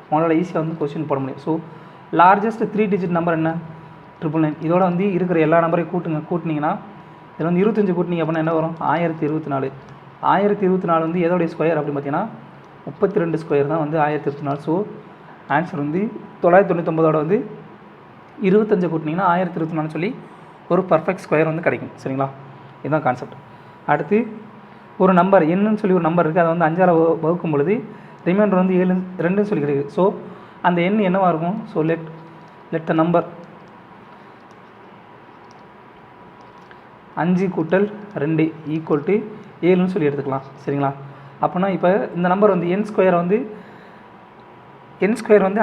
உங்களால் ஈஸியாக வந்து கொஸ்டின் போட முடியும். ஸோ லார்ஜஸ்ட் 3 டிஜிட் நம்பர் என்ன? 999. இதோட வந்து இருக்கிற எல்லா நம்பரையும் கூட்டினீங்கன்னா இதில் வந்து 25 கூட்டினீங்க அப்படின்னா என்ன வரும்? 1024. 1024 வந்து எதோடைய ஸ்கொயர் அப்படின்னு பார்த்தீங்கன்னா 32 ஸ்கொயர் தான் வந்து 1024. ஸோ ஆன்சர் வந்து 999ஓட வந்து 25 கூட்டினீங்கன்னா 1024 சொல்லி ஒரு பர்ஃபெக்ட் ஸ்கொயர் வந்து கிடைக்கும் சரிங்களா. இதுதான் கான்செப்ட். அடுத்து ஒரு நம்பர் என்னன்னு சொல்லி ஒரு நம்பர் இருக்குது, அதை வந்து 5ஆல் வகுக்கும் பொழுது ரிமைண்டர் வந்து 7 2ன்னு சொல்லி கிடைக்குது. ஸோ அந்த எண் என்னவாக இருக்கும்? ஸோ லெட் த நம்பர் 5 கூட்டல் 2 ஈக்குவல் டு 7ன்னு சொல்லி எடுத்துக்கலாம். சரிங்களா? அப்படின்னா இப்போ இந்த நம்பர் வந்து என் ஸ்கொயர் வந்து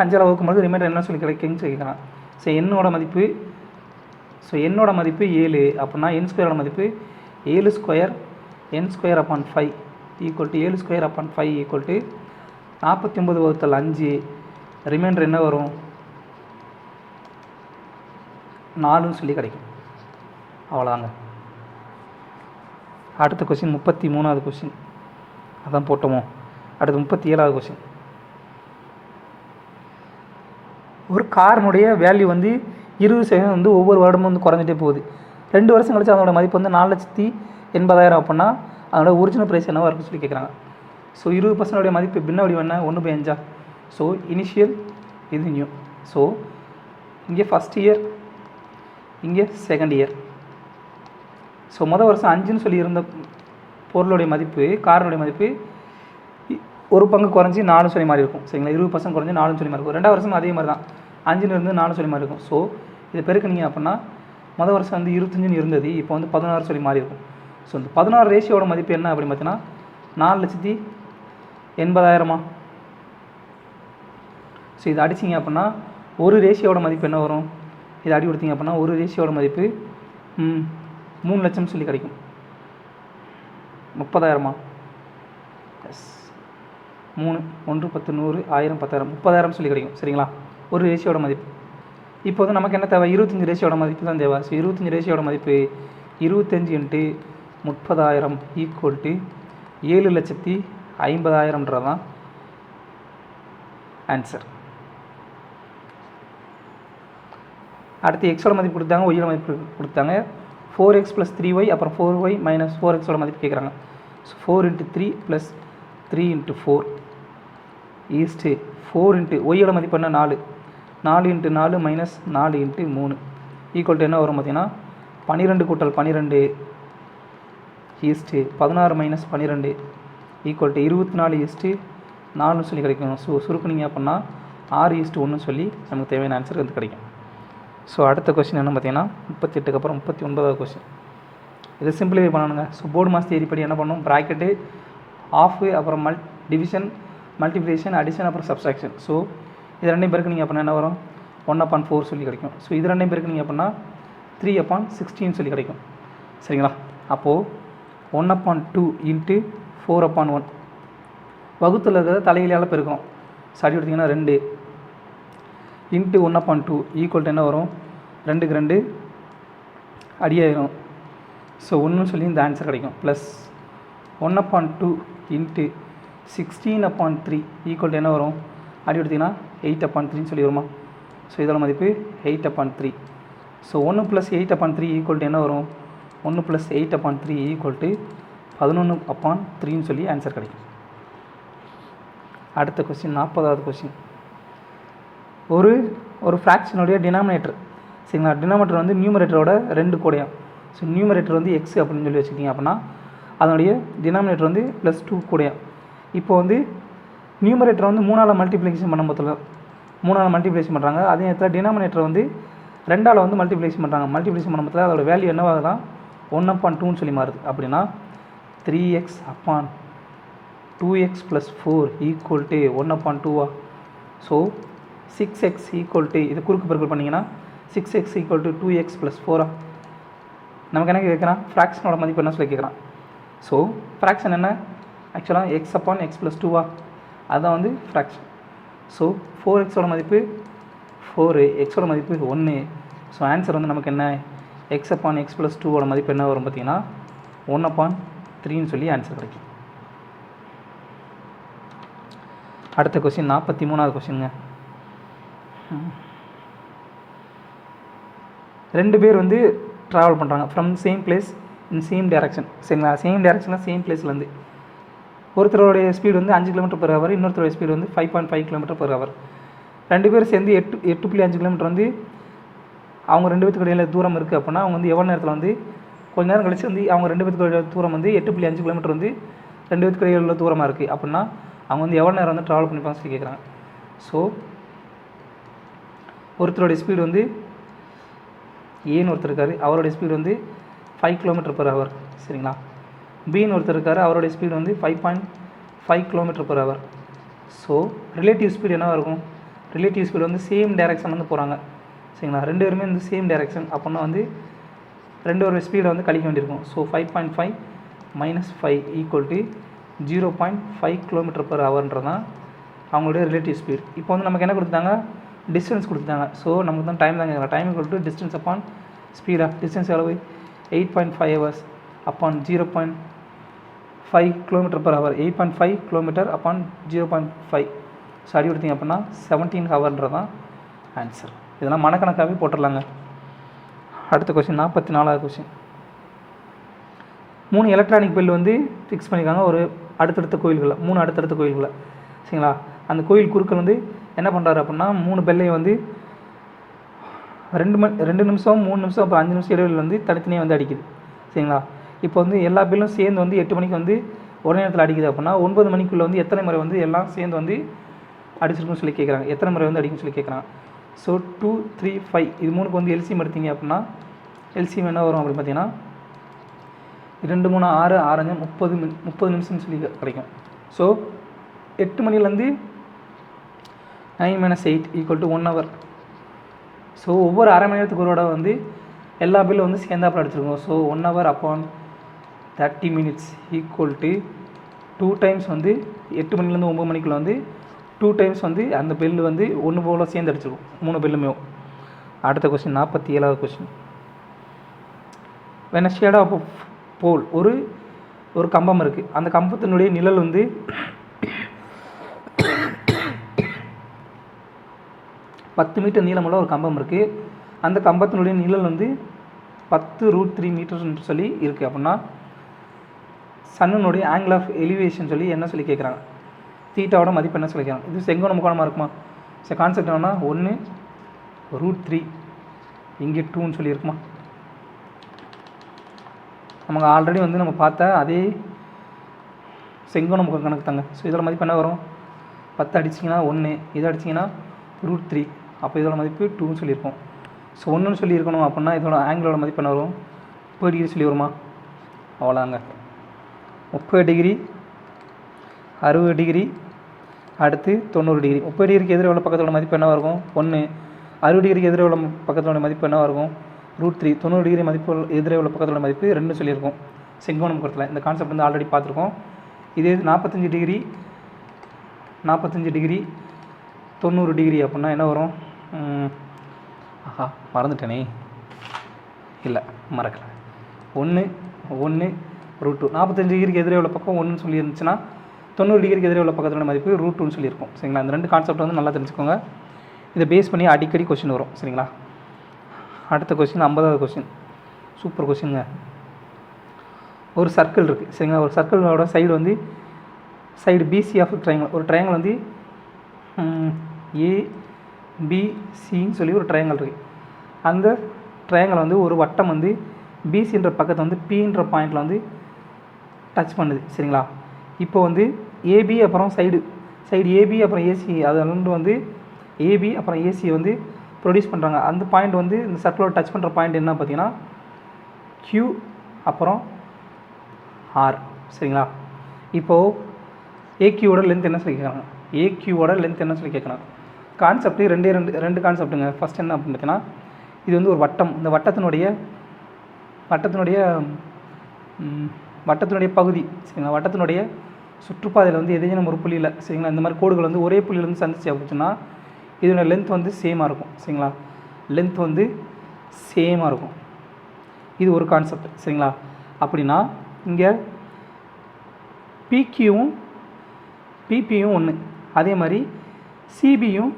5ஆல் வகுக்கும்போது ரிமைண்டர் என்ன சொல்லி கிடைக்குன்னு சொல்லிக்கலாம். ஸோ என்னோட மதிப்பு 7. அப்படின்னா என் ஸ்கொயரோட மதிப்பு 7 ஸ்கொயர் என் ஸ்கொயர் அப்பான் 5 ஈக்குவல் டு 7 ஸ்கொயர் அப்பான் 5 ஈக்குவல் டு 49/5. ரிமைண்டர் என்ன வரும்? 4ன்னு சொல்லி கிடைக்கும். அவ்வளோதாங்க. அடுத்த கொஸ்டின் 33வது கொஸ்டின் அதான் போட்டோமோ. அடுத்து 37வது கொஸ்டின். ஒரு காரினுடைய வேல்யூ வந்து 20% வந்து ஒவ்வொரு வருடமும் வந்து குறைஞ்சிட்டே போகுது. 2 வருஷம் கழிச்சு அதோட மதிப்பு வந்து 4,80,000 அப்படின்னா அதோட ஒரிஜினல் ப்ரைஸ் என்னவாக இருக்குன்னு சொல்லி கேட்குறாங்க. ஸோ 20% மதிப்பு பின்ன வடிவம் என்ன? 1/5. ஸோ இனிஷியல் இது நியூ. ஸோ இங்கே ஃபஸ்ட் இயர், இங்கே செகண்ட் இயர். ஸோ மொதல் வருஷம் 5ன்னு சொல்லி இருந்த பொருளுடைய மதிப்பு, காரனுடைய மதிப்பு ஒரு பங்கு குறைஞ்சி 4 சொல்லி மாறி இருக்கும். சரிங்களா? 20% குறைஞ்சி 4 சொல்லி மாறி இருக்கும். 2வது வருஷம் அதே மாதிரி தான் 5லேருந்து 4 சொல்லி மாறி இருக்கும். ஸோ இது பெருக்குனீங்க அப்படின்னா மொதல் வருஷம் வந்து 25ன்னு இருந்தது, இப்போ வந்து 16 சொல்லி மாறி இருக்கும். ஸோ இந்த 16 ரேஷியோட மதிப்பு என்ன அப்படின்னு பார்த்தீங்கன்னா 4,80,000. ஸோ இது அடிச்சிங்க அப்படின்னா ஒரு ரேஷியோட மதிப்பு என்ன வரும்? இதை அடி கொடுத்தீங்க அப்படின்னா ஒரு ரேஷியோட மதிப்பு 3 லட்சம் சொல்லி கிடைக்கும். 30,000. எஸ் 3 1 10 100 1000 10,000 30,000 சொல்லி கிடைக்கும். சரிங்களா? ஒரு ரேஷியோட மதிப்பு. இப்போ வந்து நமக்கு என்ன தேவை? 25 ரேஷியோட மதிப்பு தான் தேவை. ஸோ 25 ரேஷியோட மதிப்பு 25 × 30,000 ஈக்குவல் டு 7,50,000 தான் ஆன்சர். அடுத்து எக்ஸோட மதிப்பு கொடுத்தாங்க, ஒய்யோட மதிப்பு கொடுத்தாங்க. 4x + 3y அப்புறம் 4y - 4xோட மதிப்பு கேட்குறாங்க. ஸோ 4 × 3 + 3 × 4 ஈஸ்ட்டு 4 × ஒய்யோட மதிப்பு என்ன? 4 4 × 4 - 4 × 3 ஈக்குவல் டு என்ன வரும் பார்த்தீங்கன்னா 12 கூட்டல் 12 ஈஸ்ட்டு 16 - 12 ஈக்குவல் டு 24/4 சொல்லி கிடைக்கும். ஸோ சுருக்குனிங்க அப்படின்னா 6:1 சொல்லி நமக்கு தேவையான ஆன்சர் வந்து கிடைக்கும். ஸோ அடுத்த கொஸ்டின் என்ன பார்த்தீங்கன்னா 38க்கு அப்புறம் 39வது கொஸ்டின். இதை சிம்பிளிஃபை பண்ணணுங்க. ஸோ போர்டு மாஸ் தியரி படி என்ன பண்ணணும்? ப்ராக்கெட்டு, ஆஃபு, அப்புறம் டிவிஷன், மல்டிப்ளிகேஷன், அடிஷன், அப்புறம் சப்ஸ்ட்ராக்ஷன். ஸோ இது ரெண்டையும் பெருக்குனிங்க அப்படின்னா என்ன வரும்? 1/4 சொல்லி கிடைக்கும். ஸோ இது ரெண்டையும் பெருக்குனிங்க அப்படின்னா 3/16 சொல்லி கிடைக்கும். சரிங்களா? அப்போது 1/2 × 4/1 வகுத்தில் இருக்கிறத தலையிலால் பெருக்கும். ஸோ அடி எடுத்திங்கன்னா 2 × 1/2 ஈக்குவல் டு என்ன வரும்? 2க்கு 2 அடியாயிரும். ஸோ 1 சொல்லி இந்த ஆன்சர் கிடைக்கும். ப்ளஸ் 1/2 × 16/3 ஈக்குவல் டு என்ன வரும்? அடி எடுத்திங்கன்னா 8/3 சொல்லி வருமா? ஸோ இதோட மதிப்பு 8/3. ஸோ 1 + 8/3 ஈக்குவல் டு என்ன வரும்? 1 + 8/3 ஈக்குவல் டு 11/3 சொல்லி ஆன்சர் கிடைக்கும். அடுத்த கொஸ்டின் 40வது கொஸ்டின். ஒரு ஃப்ராக்ஷனுடைய டினாமினேட்டர். சரிங்களா? டினாமினேட்டர் வந்து நியூமரேட்டரோட 2 கூடையும். ஸோ நியூமரேட்டர் வந்து x அப்படின்னு சொல்லி வச்சுக்கிங்க அப்படின்னா அதனுடைய டினாமினேட்டர் வந்து +2 கூடையும். இப்போ வந்து நியூமரேட்டர் வந்து 3ஆல் மல்டிப்ளிகேஷன் பண்ணும்போது 3ஆல் மல்டிப்ளிகேஷன் பண்ணுறாங்க. அதே நேரத்தில் டினாமினேட்டர் வந்து 2ஆல் வந்து மல்டிப்ளிகேஷன் பண்ணுறாங்க. மல்டிப்ளிகேஷன் பண்ணும்போது அதோட வேல்யூ என்னவாகுதான்? 1/2ன்னு சொல்லி மாறுது. அப்படின்னா 3x/2x + 4 equal to 1/2. So 6x equal to இது குறுக்கு பெருக்கல் பண்ணிங்கன்னா 6x ஈக்குவல் டு 2x + 4. நமக்கு என்ன கேட்குறான்? ஃப்ராக்ஷனோட மதிப்பு என்ன சொல்லி கேட்குறான். ஸோ ஃப்ராக்ஷன் என்ன? ஆக்சுவலாக x/x + 2 அதுதான் வந்து ஃப்ராக்ஷன். ஸோ 4xோட மதிப்பு 4, எக்ஸோட மதிப்பு 1. ஸோ ஆன்சர் வந்து நமக்கு என்ன? x/x + 2ஓட மதிப்பு என்ன வரும் பார்த்தீங்கன்னா 1/3ன்னு சொல்லி ஆன்சர் கிடைக்கும். அடுத்த கொஸ்டின் 43வது கொஸ்டினுங்க. 2 பேர் வந்து ட்ராவல் பண்ணுறாங்க from same place in same direction. சரிங்களா? சேம் டைரக்ஷனில் சேம் பிளேஸ்லேருந்து ஒருத்தருடைய ஸ்பீடு வந்து 5 km/h, இன்னொருத்தருடைய ஸ்பீடு வந்து 5.5 km/h. 2 பேரும் சேர்ந்து 8.5 km வந்து அவங்க 2 பேத்துக்கு இடையில தூரம் இருக்குது அப்படின்னா அவங்க வந்து எவ்வளோ நேரத்தில் வந்து கொஞ்ச நேரம் கழிச்சு வந்து அவங்க 2 பேத்துக்கு தூரம் வந்து 8.5 km வந்து 2 பேத்துக்கு இடையில உள்ள தூரமாக இருக்குது அப்படின்னா அவங்க வந்து எவ்வளோ நேரம் வந்து ட்ராவல் பண்ணிப்பாங்கன்னு சொல்லி கேட்குறாங்க. ஸோ ஒருத்தருடைய ஸ்பீடு வந்து ஏன்னு ஒருத்தர் இருக்கார், அவருடைய ஸ்பீடு வந்து 5 km/h. சரிங்களா. பின்னு ஒருத்தர் இருக்கார், அவருடைய ஸ்பீடு வந்து 5.5 km/h. ஸோ ரிலேட்டிவ் ஸ்பீடு என்னவாக இருக்கும்? ரிலேட்டிவ் ஸ்பீடு வந்து சேம் டைரெக்ஷன் வந்து போகிறாங்க. சரிங்களா. 2 பேருமே வந்து சேம் டைரெக்ஷன் அப்படின்னா வந்து 2 பேரோட ஸ்பீடை வந்து கழிக்க வேண்டியிருக்கும். ஸோ 5.5 - 5 = 0.5 km/h தான் அவங்களுடைய ரிலேட்டிவ் ஸ்பீட். இப்போ வந்து நமக்கு என்ன கொடுத்தாங்க? டிஸ்டன்ஸ் கொடுத்துட்டாங்க. ஸோ நமக்கு தான் டைம் தான் கேட்குறாங்க. Time = distance upon speed. Distance எவ்வளவு? 8.5 hours upon 0.5 km/h. 8.5 km upon 0.5. So அடி கொடுத்தீங்க அப்படின்னா 17 hours தான் ஆன்சர். இதெல்லாம் மனக்கணக்காகவே போட்டுடலாங்க. அடுத்த கொஸ்டின் 44வது கொஸ்டின். 3 எலக்ட்ரானிக் பெல் வந்து ஃபிக்ஸ் பண்ணியிருக்காங்க ஒரு அடுத்தடுத்த கோயில்களில், 3 அடுத்தடுத்த கோயில்களில். சரிங்களா. அந்த கோயில் குறுக்கள் வந்து என்ன பண்ணுறாரு அப்படின்னா 3 பெல்லையும் வந்து 2 நிமிஷம் 3 நிமிஷம் அப்புறம் 5 நிமிஷம் இடைவெளியில் வந்து தனித்தனியாக வந்து அடிக்குது. சரிங்களா. இப்போ வந்து எல்லா பெல்லும் சேர்ந்து வந்து 8 மணிக்கு வந்து ஒரே நேரத்தில் அடிக்குது அப்படின்னா 9 மணிக்குள்ளே வந்து எத்தனை முறை வந்து எல்லாம் சேர்ந்து வந்து அடிச்சிருக்குன்னு சொல்லி கேட்குறாங்க. எத்தனை முறை வந்து அடிக்குன்னு சொல்லி கேட்குறாங்க. ஸோ 2, 3, 5 இது 3க்கு வந்து எல்சிஎம் எடுத்தீங்க அப்படின்னா எல்சிஎம் என்ன வரும் அப்படின்னு பார்த்தீங்கன்னா 2, 3, 6, 6, 5 30 நிமிஷம்னு சொல்லி கிடைக்கும். ஸோ 8 மணிலேருந்து 9 - 8 = 1 hour. ஸோ ஒவ்வொரு அரை மணி நேரத்துக்கு ஒரு வந்து எல்லா பில்லும் வந்து சேர்ந்தாப்பில் அடிச்சிருக்கோம். So 1 hour upon 30 minutes = 2 times வந்து 8 மணிலேருந்து 9 மணிக்குள்ள வந்து 2 times வந்து அந்த பெல்லு வந்து ஒன்று போல் சேர்ந்து அடிச்சிருக்கும் 3 பெல்லுமே. அடுத்த கொஸ்டின் 47வது question. when a shadow of a pole ஒரு கம்பம் இருக்குது. அந்த கம்பத்தினுடைய நிழல் வந்து 10 மீட்டர் நீளமுள்ள ஒரு கம்பம் இருக்குது. அந்த கம்பத்தினுடைய நிழல் வந்து 10√3 மீட்டர்னு சொல்லி இருக்குது. அப்படின்னா சன்னுடைய ஆங்கிள் ஆஃப் எலிவேஷன் சொல்லி என்ன சொல்லி கேட்குறாங்க? தீட்டாவோட மதிப்பு என்ன சொல்லி கேட்குறாங்க? இது செங்கோண முக்கோணமாக இருக்குமா? சரி, கான்செப்ட் என்னன்னா 1√3 இங்கே 2ன்னு சொல்லி இருக்குமா? நமக்கு ஆல்ரெடி வந்து நம்ம பார்த்தா அதே செங்கோண முக்கம் கணக்கு தாங்க. ஸோ இதோட மதிப்பு என்ன வரும்? 10 அடிச்சிங்கன்னா 1, இதை அடிச்சிங்கன்னா √3. அப்போ இதோட மதிப்பு 2ன்னு சொல்லியிருக்கோம். ஸோ 1ன்னு சொல்லியிருக்கணும் அப்படின்னா இதோட ஆங்கிளோட மதிப்பு என்ன வரும்? 30 டிகிரி சொல்லி வருமா? அவ்வளோதாங்க. 30 டிகிரி, 60 டிகிரி, அடுத்து 90 டிகிரி. 30 டிகிரிக்கு எதிரே உள்ள பக்கத்தோட மதிப்பு என்ன இருக்கும்? 1. 60 டிகிரிக்கு எதிரே உள்ள பக்கத்தோட மதிப்பு என்ன இருக்கும்? √3. 90 டிகிரி மதிப்பு எதிரே உள்ள பக்கத்தோட மதிப்பு 2 சொல்லியிருக்கோம் செங்கோண முக்கத்தில். இந்த கான்செப்ட் வந்து ஆல்ரெடி பார்த்துருக்கோம். இதே 45 டிகிரி, 90 டிகிரி அப்படின்னா என்ன வரும்? ஆஹா, மறந்துட்டேனே. இல்லை, மறக்கலை. 1 √2. 45 டிகிரிக்கு எதிரே உள்ள பக்கம் 1ன்னு சொல்லி இருந்துச்சுன்னா 90 டிகிரிக்கு எதிரே உள்ள பக்கத்தோட மதிப்பு √2ன்னு சொல்லியிருக்கோம். சரிங்களா. இந்த 2 கான்செப்ட் வந்து நல்லா தெரிஞ்சுக்கோங்க. இதை பேஸ் பண்ணி அடிக்கடி கொஸ்டின் வரும். சரிங்களா. அடுத்த கொஸ்டின் 50வது கொஸ்டின். சூப்பர் கொஸ்டினுங்க. ஒரு சர்க்கிள் இருக்குது. சரிங்களா. ஒரு சர்க்கிளோட சைடு வந்து சைடு பிசி ஆஃப் ட்ரையாங்கிள். ஒரு ட்ரையாங்கிள் வந்து ஏபிசின்னு சொல்லி ஒரு ட்ரையாங்கிள் இருக்குது. அந்த ட்ரையாங்கிள் வந்து ஒரு வட்டம் வந்து பிசின்ற பக்கத்தை வந்து பின்ற பாயிண்டில் வந்து டச் பண்ணுது. சரிங்களா. இப்போ வந்து ஏபி அப்புறம் சைடு ஏபி அப்புறம் ஏசி, அது ரெண்டு வந்து ஏபி அப்புறம் ஏசியை வந்து ப்ரொடியூஸ் பண்ணுறாங்க. அந்த பாயிண்ட் வந்து இந்த சர்க்கிளோட டச் பண்ணுற பாயிண்ட் என்ன பார்த்தீங்கன்னா Q அப்புறம் R. சரிங்களா. இப்போது ஏக்யூவோட லென்த் என்ன சொல்லி கேட்குறாங்க? ஏக்யூவோட லென்த் என்ன சொல்லி கேட்குறாங்க? கான்செப்ட் ரெண்டு கான்செப்ட்டுங்க. ஃபஸ்ட் என்ன அப்படின்னு பார்த்தீங்கன்னா, இது வந்து ஒரு வட்டம். இந்த வட்டத்தினுடைய பகுதி. சரிங்களா. வட்டத்தினுடைய சுற்றுப்பாதையில் வந்து எதையும் ஒரு புள்ளியில், சரிங்களா, இந்த மாதிரி கோடுகள் வந்து ஒரே புள்ளியிலேருந்து சந்திச்சு அப்படின்னா இதோட லென்த் வந்து சேமாக இருக்கும். சரிங்களா. லென்த் வந்து சேமாக இருக்கும். இது ஒரு கான்செப்ட். சரிங்களா. அப்படின்னா இங்கே பிக்யூவும் பிபியும் ஒன்று, அதே மாதிரி சிபியும்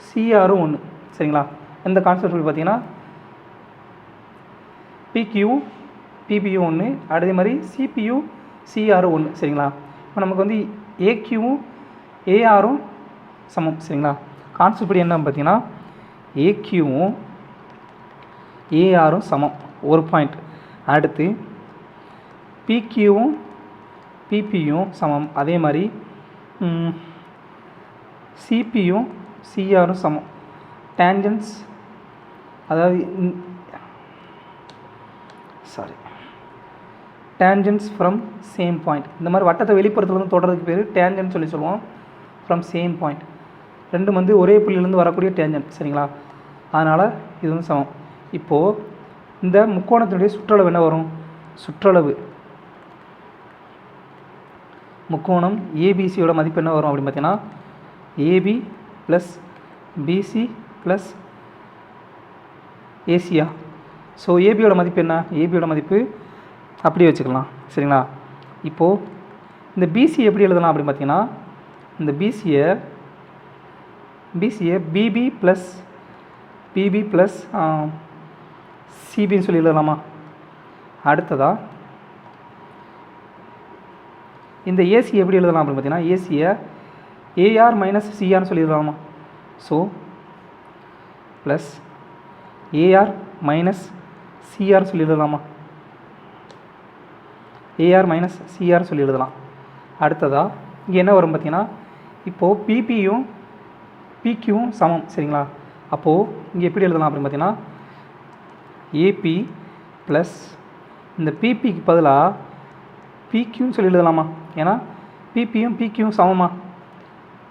சிஆரும் ஒன்று. சரிங்களா. இந்த கான்செப்ட் பார்த்தீங்கன்னா பிக்யூவும் பிபியும் ஒன்று, அதே மாதிரி சிபியும் சிஆரும் ஒன்று. சரிங்களா. இப்போ நமக்கு வந்து ஏக்யூவும் ஏஆரும் சமம். சரிங்களா. கான்செப்ட் என்ன பார்த்தீங்கன்னா ஏக்யூவும் ஏஆரும் சமம், ஒரு பாயிண்ட். அடுத்து பிக்யூவும் பிபியும் சமம், அதே மாதிரி சிபியும் சிஆரும் சமம். டேஞ்சன்ஸ் அதாவது டேஞ்சன்ஸ் ஃப்ரம் சேம் பாயிண்ட். இந்த மாதிரி வட்டத்தை வெளிப்புறத்துலேருந்து தொடர்றதுக்கு பேர் டேஞ்சன்ட் சொல்லி சொல்லுவோம். ஃப்ரம் சேம் பாயிண்ட் ரெண்டும் வந்து ஒரே புள்ளியிலேருந்து வரக்கூடிய டேஞ்சன்ட். சரிங்களா? அதனால் இது வந்து சமம். இப்போது இந்த முக்கோணத்தினுடைய சுற்றளவு என்ன வரும்? சுற்றளவு முக்கோணம் ஏபிசியோட மதிப்பு என்ன வரும் அப்படின்னு பார்த்தீங்கன்னா ஏபி ப்ளஸ் பிசி ப்ளஸ் ஏசியா. ஸோ ஏபியோட மதிப்பு என்ன? ஏபியோட மதிப்பு அப்படியே வச்சுக்கலாம். சரிங்களா? இப்போது இந்த பிசி எப்படி எழுதலாம் அப்படின்னு பார்த்தீங்கன்னா இந்த பிசியை பிபி ப்ளஸ் சிபின்னு சொல்லி எழுதலாமா? அடுத்ததாக இந்த ஏசி எப்படி எழுதலாம் அப்படின்னு பார்த்தீங்கன்னா ஏசியை ஏஆர் மைனஸ் சிஆர்னு சொல்லி எழுதலாமா? So plus AR minus CR சொல்லி எழுதலாமா? ஏஆர் மைனஸ் சிஆர் சொல்லி எழுதலாம். அடுத்ததாக இங்கே என்ன வரும் பார்த்தீங்கன்னா இப்போது பிபியும் பிக்யூவும் சமம். சரிங்களா? அப்போது இங்கே எப்படி எழுதலாம் அப்படின்னு பார்த்தீங்கன்னா ஏபி ப்ளஸ் இந்த பிபிக்கு பதிலாக பிக்யூன்னு சொல்லி எழுதலாமா? ஏன்னா பிபியும் பிக்யூவும் சமமா?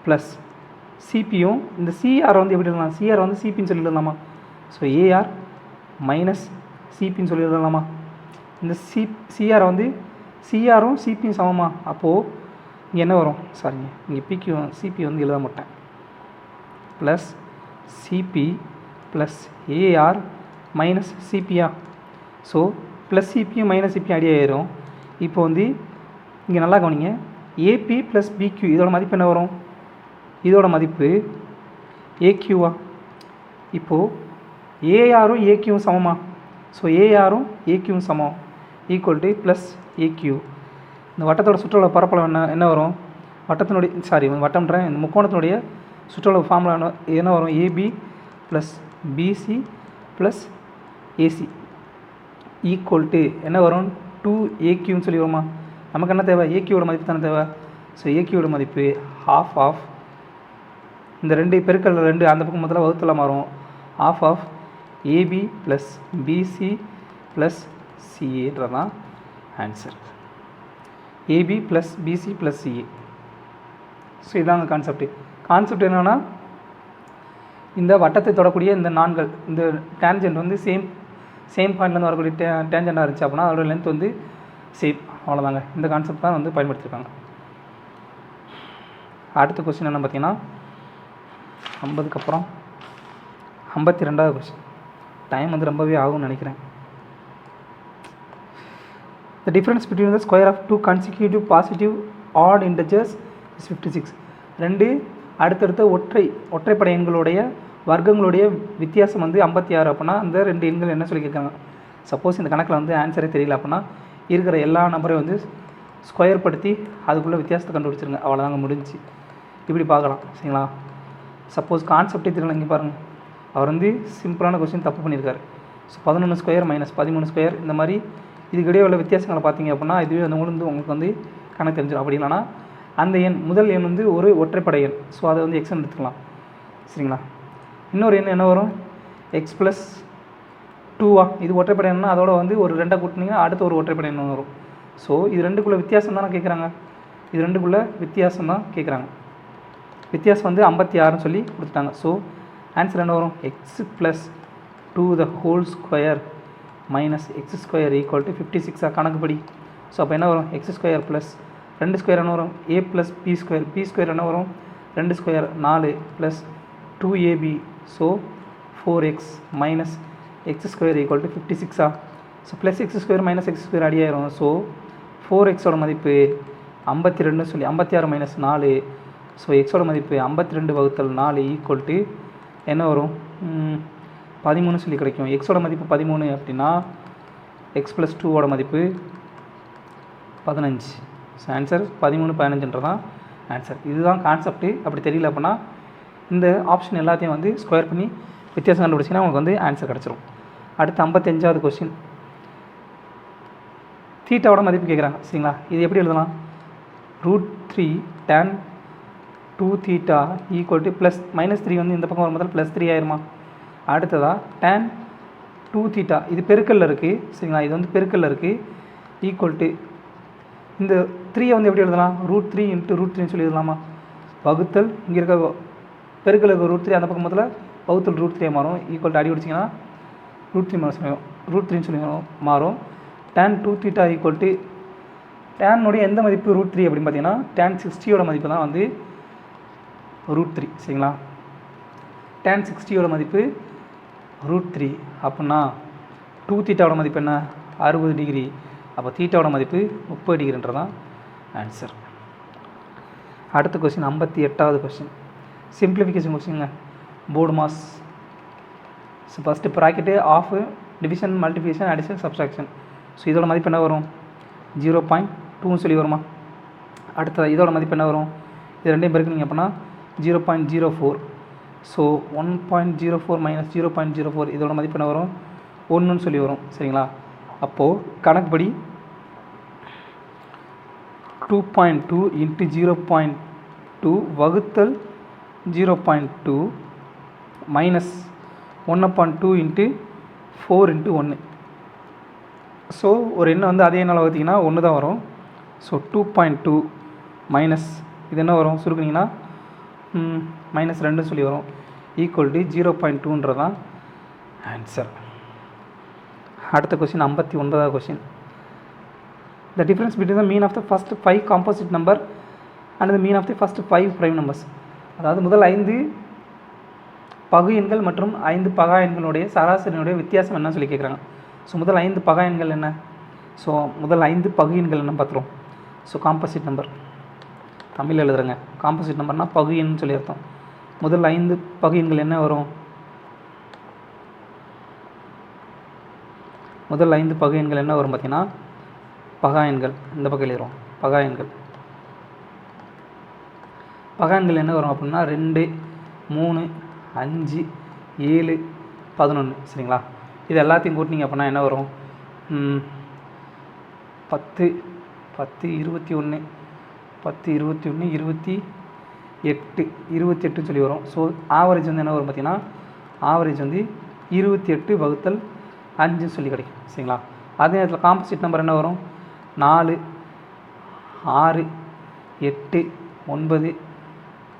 ப்ளஸ் சிபியும் இந்த சிஆர் வந்து எப்படி எழுதலாம்? சிஆர் வந்து சிபின்னு சொல்லி எழுதலாமா? ஸோ ஏஆர் மைனஸ் சிபின்னு சொல்லி எழுதலாமா? இந்த சிஆர் வந்து சிஆரும் சிபியும் சமமா? அப்போது இங்கே என்ன வரும்? சாரிங்க, இங்கே பிக்யூ சிபி வந்து எழுத மாட்டேன். Plus CB plus AR minus சிபியா. ஸோ ப்ளஸ் சிபியும் மைனஸ் சிபியும் அடி ஆயிரும். இப்போ வந்து இங்கே நல்லா கவனிங்க, ஏபி ப்ளஸ் பிக்யூ இதோட மதிப்பு என்ன வரும்? இதோட மதிப்பு ஏக்யூவா? இப்போது ஏஆரும் ஏக்யூவும் சமமா? ஸோ ஏஆரும் ஏக்யூவும் சமம் ஈக்குவல் டு ப்ளஸ் ஏக்யூ. இந்த வட்டத்தோட சுற்றளவு பரப்பளவு என்ன வரும்? வட்டம்ன்றேன் இந்த முக்கோணத்தினுடைய சுற்றளவு ஃபார்முலா என்ன வரும்? AB plus BC plus AC equal to என்ன வரும்? 2AQன்னு சொல்லி வருமா? நமக்கு என்ன தேவை? ஏக்யூவோட மதிப்பு தானே தேவை. ஸோ ஏக்யூவோட மதிப்பு half ஆஃப் இந்த 2 பெருக்கல் 2 அந்த பக்கம் முதல்ல வகுத்தில் மாறும். half of AB plus BC plus சிஏன்றதான் answer. AB plus BC plus CA. So இதாங்க கான்செப்ட் என்னென்னா இந்த வட்டத்தை தொடக்கூடிய இந்த நான்கள் இந்த டேன்ஜென்ட் வந்து சேம் பாயிண்ட்லேருந்து வரக்கூடிய டேன்ஜெண்டாக இருந்துச்சு அப்படின்னா அதோட லென்த் வந்து சேம். அவ்வளோதாங்க. இந்த கான்செப்ட் தான் வந்து பயன்படுத்தியிருக்காங்க. அடுத்த கொஸ்டின் என்ன பார்த்தீங்கன்னா 50க்கு அப்புறம் 52வது கொஸ்டின். டைம் வந்து ரொம்பவே ஆகும்னு நினைக்கிறேன். The difference between the square of two consecutive positive odd integers is 56. ரெண்டு அடுத்தடுத்த ஒற்றைப்படை எண்களுடைய வர்க்கங்களுடைய வித்தியாசம் வந்து 56 அப்படின்னா அந்த 2 எண்கள் என்ன சொல்லி கேட்குறாங்க. சப்போஸ் இந்த கணக்கில் வந்து ஆன்சரே தெரியல அப்படின்னா இருக்கிற எல்லா நம்பரையும் வந்து ஸ்கொயர் படுத்தி அதுக்குள்ளே வித்தியாசத்தை கண்டுபிடிச்சிருங்க. அவ்வளோதாங்க, முடிஞ்சு. இப்படி பார்க்கலாம். சரிங்களா? சப்போஸ் கான்செப்டே தெரியல, இங்கே பாருங்கள், அவர் வந்து சிம்பிளான கொஸ்டின் தப்பு பண்ணியிருக்காரு. ஸோ 11 ஸ்கொயர் மைனஸ் 13 ஸ்கொயர் இந்த மாதிரி இதுக்கிடையே உள்ள வித்தியாசங்களை பார்த்தீங்க அப்படின்னா இதுவே வந்து உங்களுக்கு வந்து கணக்கு தெரிஞ்சிடும். அப்படி இல்லைனா அந்த எண் முதல் எண் வந்து ஒரு ஒற்றைப்படை எண். ஸோ அதை வந்து எக்ஸ்ன்னு எடுத்துக்கலாம். சரிங்களா? இன்னொரு எண் என்ன வரும்? எக்ஸ் ப்ளஸ் 2 இது ஒற்றைப்படை எண்ணா அதோட வந்து ஒரு 2 கூட்டினீங்கன்னா அடுத்த ஒரு ஒற்றைப்படை எண் வரும். ஸோ இது ரெண்டுக்குள்ளே வித்தியாசம் தானே கேட்குறாங்க. இது ரெண்டுக்குள்ளே வித்தியாசம் தான் கேட்குறாங்க. வித்தியாசம் வந்து 56ன்னு சொல்லி கொடுத்துட்டாங்க. ஸோ ஆன்சர் என்ன வரும்? X plus 2 the whole square minus x square equal to 56 கணக்குப்படி. ஸோ அப்போ என்ன வரும்? எக்ஸ் ஸ்கொயர் ப்ளஸ் 2 ஸ்கொயர் என்ன வரும்? ஏ ப்ளஸ் பி ஸ்கொயர் என்ன வரும்? 2 ஸ்கொயர் 4 ப்ளஸ் 2ab. ஸோ 4x minus x square equal to 56 so plus x square minus x square அடியாயிரும். ஸோ 4xோட மதிப்பு 52 சொல்லி 56 மைனஸ் 4. ஸோ எக்ஸோட மதிப்பு 52/4 ஈக்குவல் டு என்ன வரும்? 13 சொல்லி கிடைக்கும். எக்ஸோட மதிப்பு 13 அப்படின்னா எக்ஸ் ப்ளஸ் 2ஓட மதிப்பு 15. ஸோ ஆன்சர் 13 15ன்றதான் ஆன்சர். இதுதான் கான்செப்ட்டு. அப்படி தெரியல அப்படின்னா இந்த ஆப்ஷன் எல்லாத்தையும் வந்து ஸ்கொயர் பண்ணி வித்தியாசம் கண்டுபிடிச்சிங்கன்னா உங்களுக்கு வந்து ஆன்சர் கிடச்சிரும். அடுத்து 55வது கொஸ்டின். தீட்டாவோட மதிப்பு கேட்குறாங்க. சரிங்களா? இது எப்படி எழுதலாம்? √3 tan 2 theta equal to plus -3 வந்து இந்த பக்கம் வரும்போது +3 ஆயிருமா. அடுத்ததாக tan 2 theta இது பெருக்கல்ல இருக்குது சரிங்களா. இது வந்து பெருக்கல்ல இருக்குது ஈக்குவல் டு இந்த 3 வந்து எப்படி எழுதலாம் √3 × √3 சொல்லி எழுதலாமா. வகுத்தல் இங்கே இருக்க பெருக்கலுக்கு √3 அந்த பக்கம் முதல்ல வகுத்தல் √3 மாறும் ஈக்குவல் டு அடி பிடிச்சிங்கன்னா √3 சொல்லி மாறும். tan 2 theta ஈக்குவல் டு டேனுடைய எந்த மதிப்பு √3 அப்படின்னு பார்த்தீங்கன்னா tan 60 மதிப்பு தான் வந்து √3 சரிங்களா. tan 60 மதிப்பு √3 அப்படின்னா 2 theta மதிப்பு என்ன 60 டிகிரி. அப்போ தீட்டாவோட மதிப்பு 30 டிகிரின்றதான் ஆன்சர். அடுத்த கொஸ்டின் 58வது கொஸ்டின் சிம்பிளிஃபிகேஷன் கொஸ்டின்ங்க. BODMAS first bracket of division multiplication addition subtraction. So இதோட மதிப்பு என்ன வரும் 0.2 சொல்லி வருமா. அடுத்தது இதோட மதிப்பு என்ன வரும் இது ரெண்டையும் பெருக்குனீங்க அப்படின்னா 0.04. ஸோ 1.04 - 0.04 இதோட மதிப்பு என்ன வரும் 1ன்னு சொல்லி வரும் சரிங்களா. அப்போது கணக்குப்படி 2.2 × 0.2 வகுத்தல் 0.2 மைனஸ் 1/2 × 4 × 1. ஸோ ஒரு எண்ணை வந்து அதே எண்ணால் வகுத்திங்கன்னா 1 தான் வரும். ஸோ 2.2 மைனஸ் இது என்ன வரும் சுருக்குனிங்கன்னா -2 சொல்லி வரும் ஈக்குவல் டு 0.2ன்றதான் ஆன்சர். அடுத்த கொஸ்டின் 59வது question. The difference between the mean of the first 5 composite number and the mean of the first 5 prime numbers. அதாவது முதல் 5 பகு எண்கள் மற்றும் 5 பகா எண்களுடைய சராசரியினுடைய வித்தியாசம் என்ன சொல்லி கேட்குறாங்க. ஸோ முதல் 5 பகா எண்கள் என்ன ஸோ முதல் 5 பகு எண்கள் என்ன பார்த்துருவோம். ஸோ காம்போசிட் நம்பர் தமிழ் எழுதுறேங்க. காம்போசிட் நம்பர்னால் பகு எண்னு சொல்லி அர்த்தம். முதல் 5 பகு எண்கள் என்ன வரும் முதல் 5 பகு எண்கள் என்ன வரும் பார்த்தீங்கன்னா பகா எண்கள். இந்த பக்கம் எழுதுகிறோம் பகா எண்கள். பகா எண்கள் என்ன வரும் அப்படின்னா 2 3 5 7 11 சரிங்களா. இது எல்லாத்தையும் கூட்டினீங்க அப்படின்னா என்ன வரும் 10 10 21 10 21 28 சொல்லி வரும். ஸோ ஆவரேஜ் வந்து என்ன வரும் பார்த்தீங்கன்னா ஆவரேஜ் வந்து 28/5 சொல்லி கிடைக்கும் சரிங்களா. அதே நேரத்தில் காம்போசிட் நம்பர் என்ன வரும் 4 6 8 9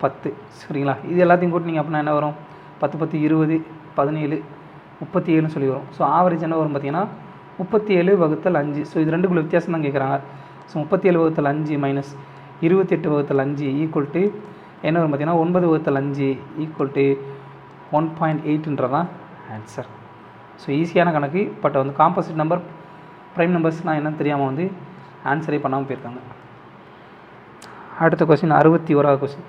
10 சரிங்களா. இது எல்லாத்தையும் கூட்டினீங்க அப்படின்னா என்ன வரும் 10 10 20 17 37 சொல்லி வரும். ஸோ ஆவரேஜ் என்ன வரும் பார்த்தீங்கன்னா 37/5. ஸோ இது ரெண்டுக்குள்ள வித்தியாசம் தான் கேட்குறாங்க. ஸோ 37/5 மைனஸ் 28/5 ஈக்குவல் டு என்ன வரும் பார்த்தீங்கன்னா 9/5 ஈக்குவல் டு 1.8ன்றதான் ஆன்சர். ஸோ ஈஸியான கணக்கு. பட் வந்து காம்போசிட் நம்பர் ப்ரைம் நம்பர்ஸ்னால் என்னன்னு தெரியாமல் வந்து ஆன்சரே பண்ணாமல் போயிருக்காங்க. அடுத்த கொஸ்டின் 61வது question.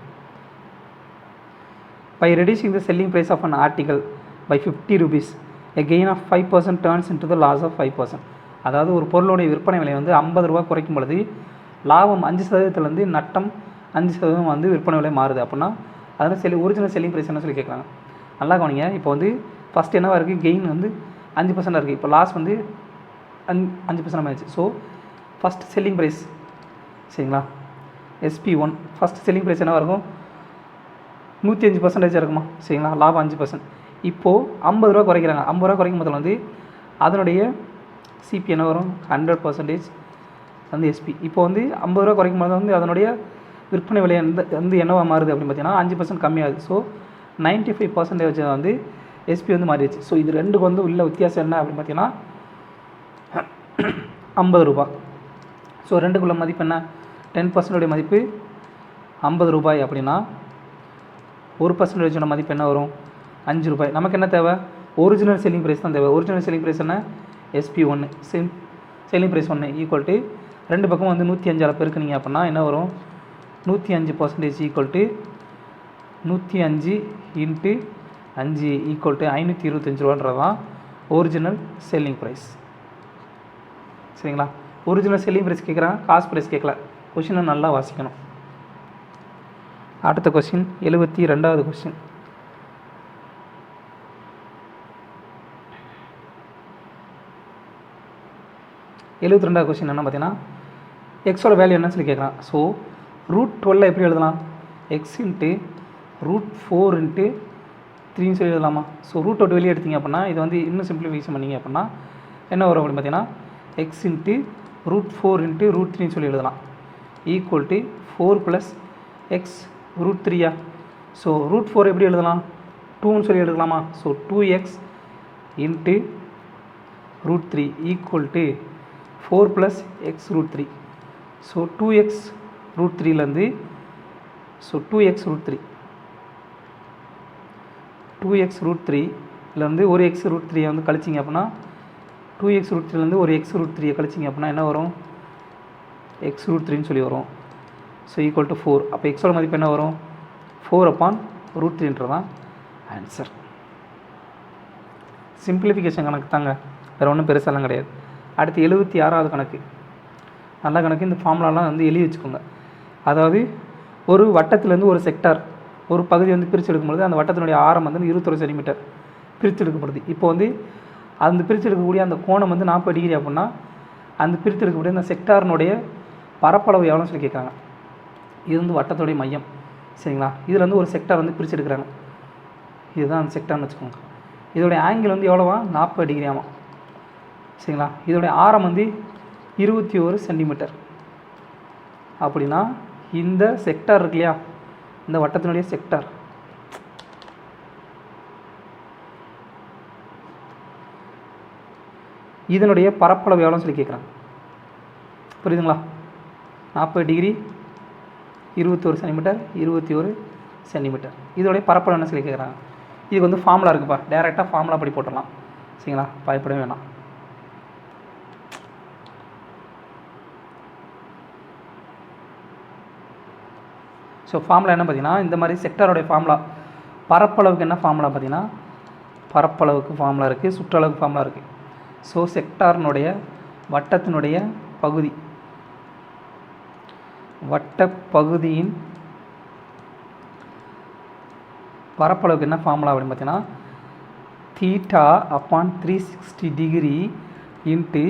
By reducing the selling price of an article by 50 rupees a gain of 5% turns into the loss of 5%. அதாவது ஒரு பொருளுடைய விற்பனை விலை வந்து 50 ரூபா குறைக்கும் பொழுது லாபம் 5%, நட்டம் 5% வந்து விற்பனை விலை மாறுது அப்படின்னா அதில் ஒரிஜினல் செல்லிங் ப்ரைஸ் என்ன சொல்லி கேட்குறாங்க. நல்லா கவனிங்க. இப்போ வந்து ஃபஸ்ட் என்னவாக இருக்குது கெயின் வந்து 5% இருக்குது. இப்போ லாஸ் வந்து 5% ஆயிடுச்சு. ஸோ ஃபஸ்ட் செல்லிங் ப்ரைஸ் சரிங்களா SP1 ஃபஸ்ட் செல்லிங் ப்ரைஸ் என்னவாக இருக்கும் 105% இருக்குமா சரிங்களா. லாபம் 5%. இப்போது 50 ரூபா குறைக்கிறாங்க. 50 ரூபா குறைக்கும் போதில் வந்து அதனுடைய சிபி என்ன வரும் 100% வந்து SP. இப்போ வந்து 50 ரூபா குறைக்கும் போது வந்து அதனுடைய விற்பனை விலை வந்து என்னவாக மாறுது அப்படின்னு பார்த்தீங்கன்னா 5% கம்மியாகுது. ஸோ 95% வந்து SP வந்து மாறிடுச்சு. ஸோ இது ரெண்டுக்கு வந்து உள்ள வித்தியாசம் என்ன அப்படின்னு பார்த்தீங்கன்னா 50 ரூபா. ஸோ ரெண்டுக்குள்ள மதிப்பு என்ன 10% மதிப்பு 50 ரூபாய் அப்படின்னா 1% மதிப்பு என்ன வரும் 5 ரூபாய். நமக்கு என்ன தேவை ஒரிஜினல் செல்லிங் ப்ரைஸ் தான் தேவை. ஒரிஜினல் செல்லிங் ப்ரைஸ் என்ன SP1 selling price 1 equal to ரெண்டு பக்கம் வந்து 105 பெருக்குனீங்க அப்படின்னா என்ன வரும் 105% ஈக்குவல் டு 105 × 5 ஈக்குவல் டு 525 ரூபான்றதான் ஒரிஜினல் செல்லிங் ப்ரைஸ் சரிங்களா. ஒரிஜினல் செல்லிங் ப்ரைஸ் கேட்குறாங்க, காஸ்ட் ப்ரைஸ் கேட்கல. கொஷினை நல்லா வாசிக்கணும். அடுத்த கொஸ்டின் 72வது கொஸ்டின். கொஸ்டின் என்ன பார்த்தீங்கன்னா எக்ஸோட வேல்யூ என்னன்னு சொல்லி கேட்குறான். ஸோ √12 எப்படி எழுதலாம் எக்ஸ் இன்ட்டு √4 இன்ட்டு 3ன்னு சொல்லி எழுதலாமா? ஸோ ரூட் அவுட் வெளியே எடுத்திங்க அப்படின்னா இது வந்து இன்னும் சிம்பிளிஃபிகேஷன் பண்ணிங்க அப்படின்னா என்ன வரும் அப்படின்னு பார்த்தீங்கன்னா எக்ஸ் இன்ட்டு √4 இன்ட்டு √3ன்னு சொல்லி எழுதலாம் equal to 4 plus x √3. So √4 எப்படி எழுதலாம்? 2ன்னு சொல்லி எழுதலாமா? So 2x into √3 equal to 4 plus x √3. So 2x √3லேருந்து ஸோ 2x √3லேருந்து ஒரு எக்ஸ் √3 வந்து கழிச்சிங்க அப்படின்னா 2x √3லேருந்து ஒரு எக்ஸ் √3 கழிச்சிங்க அப்படின்னா என்ன வரும்? எக்ஸ் √3ன்னு சொல்லி வரும். So equal to 4. அப்போ எக்ஸோட மதிப்பு என்ன வரும்? 4/√3ன்றதான் ஆன்சர். சிம்பிளிஃபிகேஷன் கணக்கு தாங்க, வேறு ஒன்றும் பெருசாலாம் கிடையாது. அடுத்து 76வது கணக்கு. நல்ல கணக்கு. இந்த ஃபார்முலாலாம் வந்து எழுதி வச்சுக்கோங்க. அதாவது ஒரு வட்டத்திலேருந்து ஒரு செக்டார் ஒரு பகுதி வந்து பிரித்து எடுக்கும்பொழுது அந்த வட்டத்தினுடைய ஆரம் வந்து 21 சென்டிமீட்டர் பிரித்து எடுக்கப்படுது. இப்போ வந்து அந்த பிரித்து எடுக்கக்கூடிய அந்த கோணம் வந்து 40 டிகிரி அப்படின்னா அந்த பிரித்து எடுக்கக்கூடிய அந்த செக்டாரினுடைய பரப்பளவு எவ்வளோன்னு சொல்லி கேட்குறாங்க. இது வந்து வட்டத்துடைய மையம், சரிங்களா? இதில் வந்து ஒரு செக்டார் வந்து பிரித்து எடுக்கிறாங்க. இதுதான் அந்த செக்டார்னு வச்சுக்கோங்க. இதோடைய ஆங்கிள் வந்து எவ்வளோவா? 40 டிகிரி ஆமாம், சரிங்களா? இதோடைய ஆரம் வந்து 21 சென்டிமீட்டர். அப்படின்னா இந்த செக்டார் இருக்கு இல்லையா, இந்த வட்டத்தினுடைய செக்டார் இதனுடைய பரப்பளவு எவ்வளோன்னு சொல்லி கேட்குறாங்க. புரியுதுங்களா? 40 டிகிரி 21 சென்டிமீட்டர் 21 சென்டிமீட்டர் இதோடைய பரப்பளவு என்ன சொல்லி கேட்குறாங்க. இதுக்கு வந்து ஃபார்முலா இருக்குப்பா, டேரெக்டாக ஃபார்முலா படி போட்டுடலாம், சரிங்களா? பயப்படவே வேணாம். ஸோ ஃபார்முலா என்ன பார்த்தீங்கன்னா இந்த மாதிரி செக்டாரோடைய ஃபார்முலா. பரப்பளவுக்கு என்ன ஃபார்முலா பார்த்தீங்கன்னா பரப்பளவுக்கு ஃபார்முலா இருக்குது, சுற்றளவுக்கு ஃபார்முலா இருக்குது. ஸோ செக்டாரினுடைய வட்டத்தினுடைய பகுதி, வட்டப்பகுதியின் பரப்பளவுக்கு என்ன ஃபார்முலா அப்படின்னு பார்த்தீங்கன்னா θ/360 டிகிரி இன்ட்டு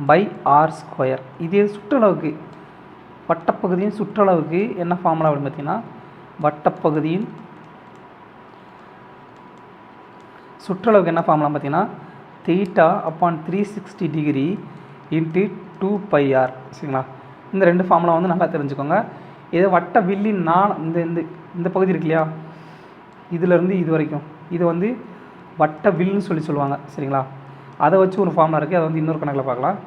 r². இதே சுற்றளவுக்கு வட்டப்பகுதியின் சுற்றளவுக்கு என்ன ஃபார்முலா அப்படின்னு பார்த்தீங்கன்னா வட்டப்பகுதியின் சுற்றளவுக்கு என்ன ஃபார்முலா பார்த்தீங்கன்னா θ/360 டிகிரி இன்ட்டு 2πr, சரிங்களா? இந்த ரெண்டு ஃபார்முலா வந்து நல்லா தெரிஞ்சுக்கோங்க. இதை வட்ட வில்லின் இந்த இந்த இந்த பகுதி இருக்கு இல்லையா, இதிலேருந்து இது வரைக்கும் இது வந்து வட்ட வில்லுன்னு சொல்லுவாங்க, சரிங்களா? அதை வச்சு ஒரு ஃபார்முலா இருக்குது, அதை வந்து இன்னொரு கணக்கில் பார்க்கலாம்.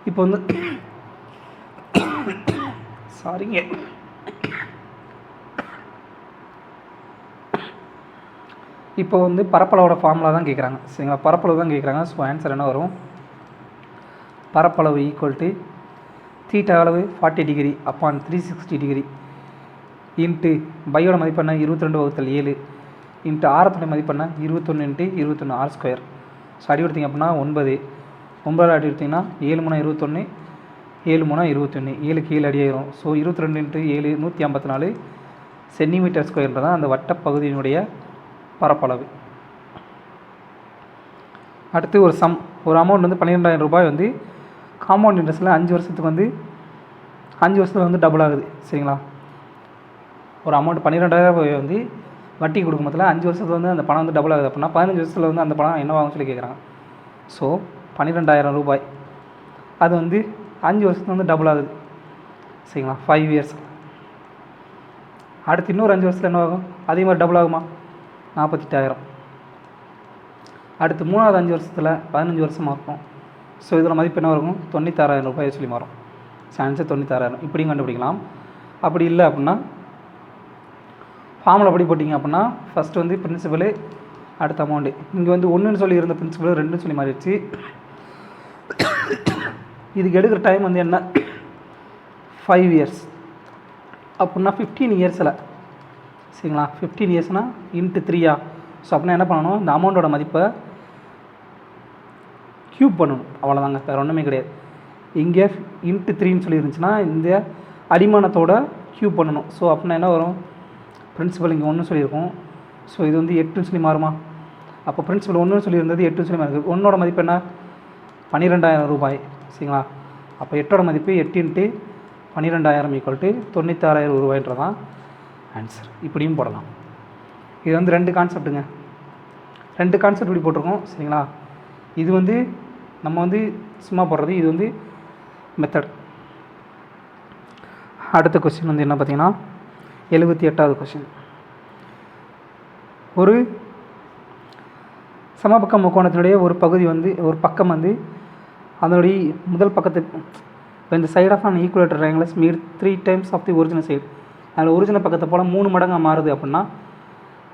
இப்போ வந்து சாரிங்க, இப்போ வந்து பரப்பளவோட ஃபார்முலா தான் கேட்குறாங்க, சரிங்களா? பரப்பளவு தான் கேட்குறாங்க. ஸோ ஆன்சர் என்ன வரும்? பரப்பளவு ஈக்குவல் டு θ அளவு 40 டிகிரி அப்பான் 360 டிகிரி இன்ட்டு பையோட மதிப்பு என்ன 22/7 இன்ட்டு ஆரத்தோட மதிப்பு என்ன 21 × 21 r². ஸோ அடி எடுத்திங்க அப்படின்னா 9 அடி எடுத்திங்கன்னா 7 3 21 7 3 21 7க்கு 7 அடி ஆயிரும். ஸோ 22 × 7 154 சென்டிமீட்டர் ஸ்கொயர் தான் அந்த வட்ட பகுதியினுடைய பரப்பளவு. அடுத்து ஒரு அமௌண்ட் வந்து 12,000 ரூபாய் வந்து காம்பவுண்ட் இன்ட்ரெஸ்ட்டில் 5 வருஷத்துக்கு வந்து 5 வருஷத்தில் வந்து டபுள் ஆகுது, சரிங்களா? ஒரு அமௌண்ட் 12,000 ரூபாய் வந்து வட்டி கொடுக்கும்போதில் 5 வருஷத்தில் வந்து அந்த பணம் வந்து டபுள் ஆகுது அப்படின்னா 15 வருஷத்தில் வந்து அந்த பணம் என்னவாகும்னு சொல்லி கேட்குறாங்க. ஸோ 12,000 ரூபாய் அது வந்து 5 வருஷத்துல வந்து டபுள் ஆகுது, சரிங்களா? 5 இயர்ஸ். அடுத்து இன்னொரு 5 வருஷத்தில் என்ன ஆகும்? அதே மாதிரி டபுள் ஆகுமா? 48,000. அடுத்து மூணாவது 5 வருஷத்தில் 15 வருஷமாக இருக்கும். ஸோ இதோட மதிப்பு என்ன இருக்கும்? 96,000 ரூபாய் சொல்லி மாறும். ஆன்சர் 96,000. இப்படியும் கண்டுபிடிக்கலாம். அப்படி இல்லை அப்படின்னா ஃபார்முலா படி போட்டிங்க அப்படின்னா ஃபஸ்ட்டு வந்து பிரின்சிபலு, அடுத்த அமௌண்ட்டு. இங்கே வந்து 1ன்னு சொல்லி இருந்த பிரின்சிபல் 2ன்னு சொல்லி மாறிடுச்சு. இதுக்கு எடுக்கிற டைம் வந்து என்ன? 5 இயர்ஸ் அப்படின்னா 15 இயர்ஸில், சரிங்களா? 15 இயர்ஸ்னால் இன்ட்டு 3. ஸோ அப்படின்னா என்ன பண்ணணும்? இந்த அமௌண்ட்டோட மதிப்பை க்யூப் பண்ணணும், அவ்வளோதாங்க, வேறு ஒன்றுமே கிடையாது. இங்கே இன்ட்டு 3ன்னு சொல்லி இருந்துச்சுன்னா இந்த அடிமானத்தோட க்யூப் பண்ணணும். ஸோ அப்படின்னா என்ன வரும்? பிரின்சிபல் இங்கே 1 சொல்லியிருக்கோம். ஸோ இது வந்து 8ன்னு சொல்லி மாறுமா? அப்போ பிரின்சிபல் 1ன்னு சொல்லியிருந்தது 8ன்னு சொல்லி மாறுது. 1ஓட மதிப்பு என்ன? 12,000 ரூபாய், சரிங்களா? அப்போ 8ஓட மதிப்பு 8 × 12,000 = 96,000 ரூபாய்ன்றதான் ஆன்சர். இப்படியும் போடலாம். இது வந்து 2 கான்செப்ட்டுங்க, 2 கான்செப்ட் இப்படி போட்டிருக்கோம் சரிங்களா. இது வந்து நம்ம வந்து சும்மா போடுறது, இது வந்து மெத்தட். அடுத்த கொஸ்டின் வந்து என்ன பார்த்தீங்கன்னா 78வது கொஸ்டின். ஒரு சமபக்க முக்கோணத்தினுடைய ஒரு பகுதி வந்து ஒரு பக்கம் வந்து அதனுடைய முதல் பக்கத்தை when the side of an equilateral triangle is made 3 times of the original side, அதில் ஒரிஜினல் பக்கத்தை போல் 3 மடங்காக மாறுது அப்படின்னா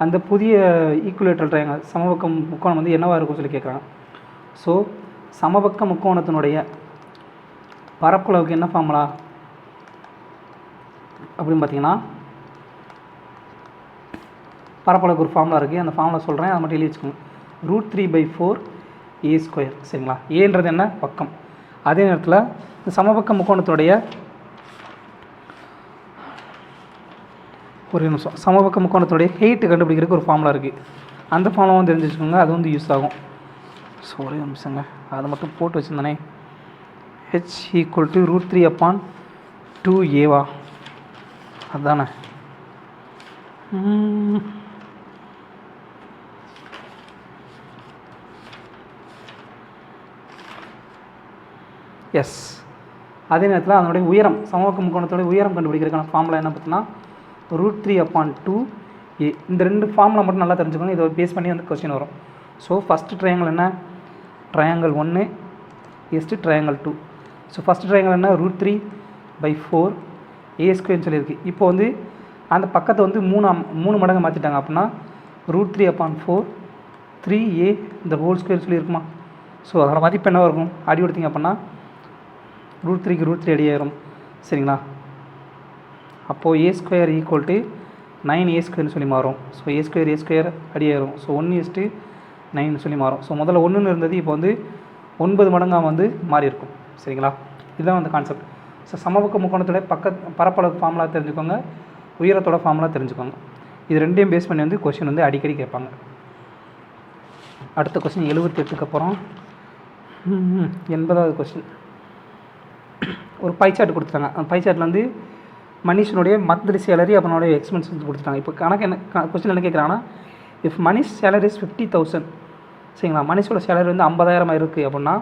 அந்த புதிய ஈக்குவலேட்டரல் ட்ரையாங்கிள் சமபக்க முக்கோணம் வந்து என்னவாக இருக்கும்னு சொல்லி கேட்குறாங்க. ஸோ சமபக்க முக்கோணத்தினுடைய பரப்பளவுக்கு என்ன ஃபார்முலா அப்படின்னு பார்த்தீங்கன்னா, பரப்பளவுக்கு ஒரு ஃபார்முலா இருக்குது, அந்த ஃபார்முலா சொல்கிறேன், அதை மட்டும் எழுதி வச்சுக்கோங்க. √3/4 a². சரிங்களா. ஏன்றது என்ன? பக்கம். அதே நேரத்தில் இந்த சமபக்க முக்கோணத்துடைய ஒரு நிமிஷம், சமபக்க முக்கோணத்துடைய ஹெயிட்டு கண்டுபிடிக்கிறதுக்கு ஒரு ஃபார்முலா இருக்குது, அந்த ஃபார்முலாவும் தெரிஞ்சு வச்சுக்கோங்க, அது வந்து யூஸ் ஆகும். ஸோ ஒரே நிமிஷங்க, அதை மட்டும் போட்டு வச்சுருந்தானே. h = √3/2a அதுதானே. எஸ். அதே நேரத்தில் அதனுடைய உயரம், சமபக்க முக்கோணத்தோடைய உயரம் கண்டுபிடிக்கிறதுக்கான ஃபார்முலா என்ன பார்த்தீங்கன்னா √3/2a. இந்த 2 ஃபார்முலா மட்டும் நல்லா தெரிஞ்சுக்கோங்க, இதை பேஸ் பண்ணி வந்து கொஸ்டின் வரும். ஸோ ஃபஸ்ட்டு ட்ரையாங்கிள் என்ன? Triangle 1 = triangle 2. So first triangle என்ன? √3/4 a² சொல்லியிருக்கு. இப்போ வந்து அந்த பக்கத்தை வந்து 3 மடங்கு மாற்றிட்டாங்க அப்படின்னா √3/4 3a ² சொல்லியிருக்குமா. ஸோ அதோட மதிப்பு என்ன இருக்கும்? அடி கொடுத்தீங்க அப்படின்னா √3க்கு √3 அடியாயிரும் சரிங்களா. அப்போது a² = 9a² சொல்லி மாறும். So a² அடியாயிரும். ஸோ 1:9 சொல்லி மாறும். ஸோ முதல்ல 1ன்னு இருந்தது, இப்போ வந்து 9 மடங்காக வந்து மாறி இருக்கும் சரிங்களா. இதுதான் வந்து கான்செப்ட். ஸோ சமபக்க முக்கோணத்தோட பரப்பளவு ஃபார்முலா தெரிஞ்சுக்கோங்க, உயரத்தோட ஃபார்முலா தெரிஞ்சுக்கோங்க. இது ரெண்டையும் பேஸ் பண்ணி வந்து கொஸ்டின் வந்து அடிக்கடி கேட்பாங்க. அடுத்த கொஸ்டின் 78க்கு அப்புறம் 80வது கொஸ்டின். ஒரு பை சார்ட் கொடுத்துட்டாங்க. அந்த பை சார்ட்டில் வந்து மனிஷனுடைய மந்த்லி சேலரி அவனுடைய எக்ஸ்பென்ஸ் வந்து கொடுத்துட்டாங்க. இப்போ கணக்கு என்ன கொஸ்டின் என்ன கேட்குறாங்கன்னா, இஃப் மனிஷ் சேலரி இஸ் 50,000 சரிங்களா, மனிஷோட சேலரி வந்து 50,000 இருக்குது அப்படின்னா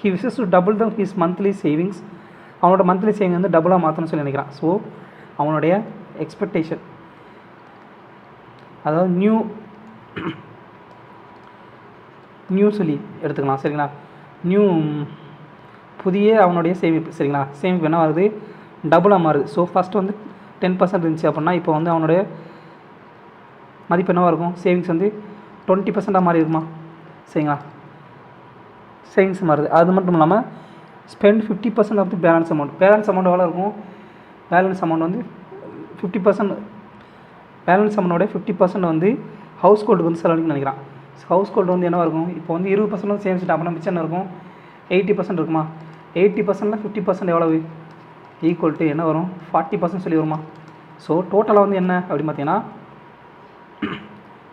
he wishes to double the his monthly savings, அவனோட மந்த்லி சேவிங் வந்து டபுளாக மாற்றணும்னு சொல்லி நினைக்கிறான். ஸோ அவனுடைய எக்ஸ்பெக்டேஷன், அதாவது நியூ சொல்லி எடுத்துக்கலாம் சரிங்களா. நியூ புதிய அவனுடைய சேமிப்பு சரிங்களா. சேமிப்பு என்ன வருது? டபுளாக மாறுது. ஸோ ஃபஸ்ட்டு வந்து 10% இருந்துச்சு அப்படின்னா இப்போ வந்து அவனுடைய மதிப்பு என்னவாக இருக்கும்? சேவிங்ஸ் வந்து 20% மாறி இருக்குமா சரிங்களா. சேவிங்ஸ் மாறுது. அது மட்டும் இல்லாமல் spend 50% of the balance amount. Balance amount எவ்வளோ இருக்கும்? பேலன்ஸ் அமௌண்ட் வந்து 50%. பேலன்ஸ் அமௌண்டோட 50% வந்து ஹவுஸ் ஹோல்டுக்கு வந்து செலவழிக்கணும்னு நினைக்கிறான். ஹவுஸ் ஹோல்டு வந்து என்னவாக இருக்கும்? இப்போ வந்து 20% வந்து சேமிச்சுட்டு அப்படின்னா மிச்சம் என்ன இருக்கும்? 80% இருக்குமா. 80%ல் 50% எவ்வளவு? ஈக்குவல் டு என்ன வரும்? 40% சொல்லி வருமா. ஸோ டோட்டலாக வந்து என்ன அப்படின்னு பார்த்தீங்கன்னா,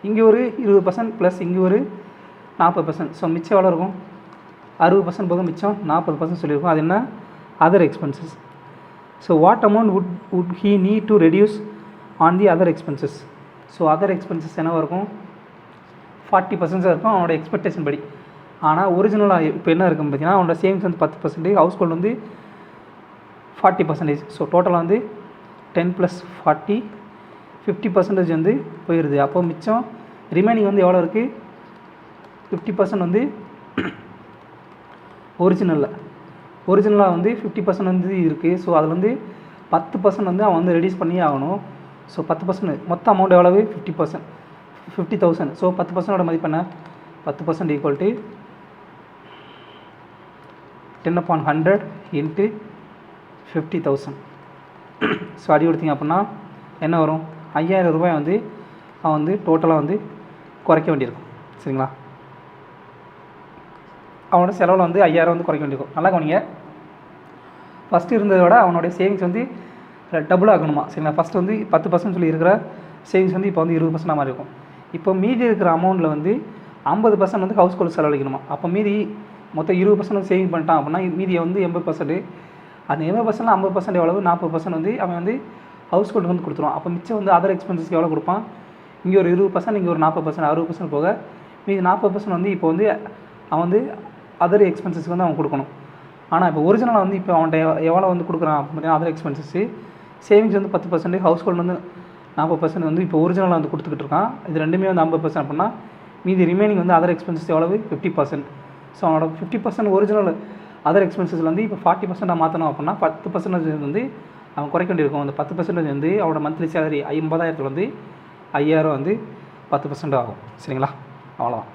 இங்கே ஒரு 20% ப்ளஸ் இங்கே ஒரு 40%. ஸோ மிச்சம் எவ்வளோ இருக்கும்? 60% போக மிச்சம் 40% சொல்லியிருக்கும். அது என்ன? Other expenses. So what amount would he need to reduce on the other expenses? So other expenses என்னவாக இருக்கும்? 40% இருக்கும் அவனோட எக்ஸ்பெக்டேஷன் படி. ஆனால் ஒரிஜினலாக இப்போ என்ன இருக்குன்னு பார்த்தீங்கன்னா, அவனோட சேவிங்ஸ் வந்து 10%, ஹவுஸ் ஹோல்டு வந்து 40%. ஸோ டோட்டலாக வந்து 10 + 40 50% வந்து போயிடுது. அப்போ மிச்சம் ரிமைனிங் வந்து எவ்வளோ இருக்குது? 50% வந்து ஒரிஜினலாக வந்து 50% வந்து இருக்குது. ஸோ அதில் வந்து 10% வந்து அவன் வந்து ரெடியூஸ் பண்ணியே ஆகணும். ஸோ 10% மொத்த அமௌண்ட் எவ்வளவு? 50,000. ஸோ 10%ஓட மதிப்பு என்ன? 10% ஈக்குவல் டு 10/100 இன்ட்டு 50,000. ஸோ அடி கொடுத்தீங்க அப்படின்னா என்ன வரும்? 5,000 ரூபாய் வந்து அவன் வந்து டோட்டலாக வந்து குறைக்க வேண்டியிருக்கும் சரிங்களா. அவனோட செலவில் வந்து 5,000 வந்து குறைக்க வேண்டியிருக்கும். நல்லா கவனிங்க, ஃபஸ்ட்டு இருந்ததை விட அவனுடைய சேவிங்ஸ் வந்து டபுள் ஆகணுமா சரிங்களா. ஃபஸ்ட்டு வந்து 10% சொல்லி இருக்கிற சேவிங்ஸ் வந்து இப்போ வந்து 20% மாதிரி இருக்கும். இப்போ மீதி இருக்கிற அமௌண்ட்டில் வந்து 50% வந்து ஹவுஸ் ஹோல்டு செலவழிக்கணுமா. அப்போ மீதி மொத்தம் 20% சேவிங் பண்ணிட்டான் அப்படின்னா மீதியை வந்து 80%. அந்த 80% 50% எவ்வளவு 40% வந்து அவன் வந்து ஹவுஸ் ஹோல்டுக்கு வந்து கொடுத்துருவான். அப்போ மிச்சம் வந்து அதர் எக்ஸ்பென்சஸ்க்கு எவ்வளோ கொடுப்பான், இங்கே ஒரு 20%, இங்கே ஒரு 40%, 60% போக மீதி 40% வந்து இப்போ வந்து அவன் வந்து அதர் எக்ஸ்பென்சஸ்க்கு வந்து அவன் கொடுக்கணும். ஆனால் இப்போ ஒரிஜினலாக வந்து இப்போ அவன்கிட்ட எவ்வளோ வந்து கொடுக்குறான் பார்த்தீங்கன்னா அதர் எக்ஸ்பென்சஸ்ஸு, சேவிங்ஸ் வந்து 10%, ஹவுஸ் ஹோல்டு வந்து 40% வந்து இப்போ ஒரிஜினலாக வந்து கொடுத்துக்கிட்டு இருக்கான். இது ரெண்டுமே வந்து 50% அப்படின்னா மீதி ரிமைனிங் வந்து அதர் எக்ஸ்பென்சஸ் எவ்வளவு 50%. ஸோ அவனோட 50% ஒரிஜினல் அதர் எக்ஸ்பென்சஸில் வந்து இப்போ 40% மாற்றணும் அப்படின்னா 10% வந்து அவன் குறைக்க வேண்டியிருக்கும். அந்த 10% வந்து அவனோட மந்த்லி சேலரி 50,000 வந்து 5,000 வந்து 10% ஆகும். சரிங்களா, அவ்வளோதான்.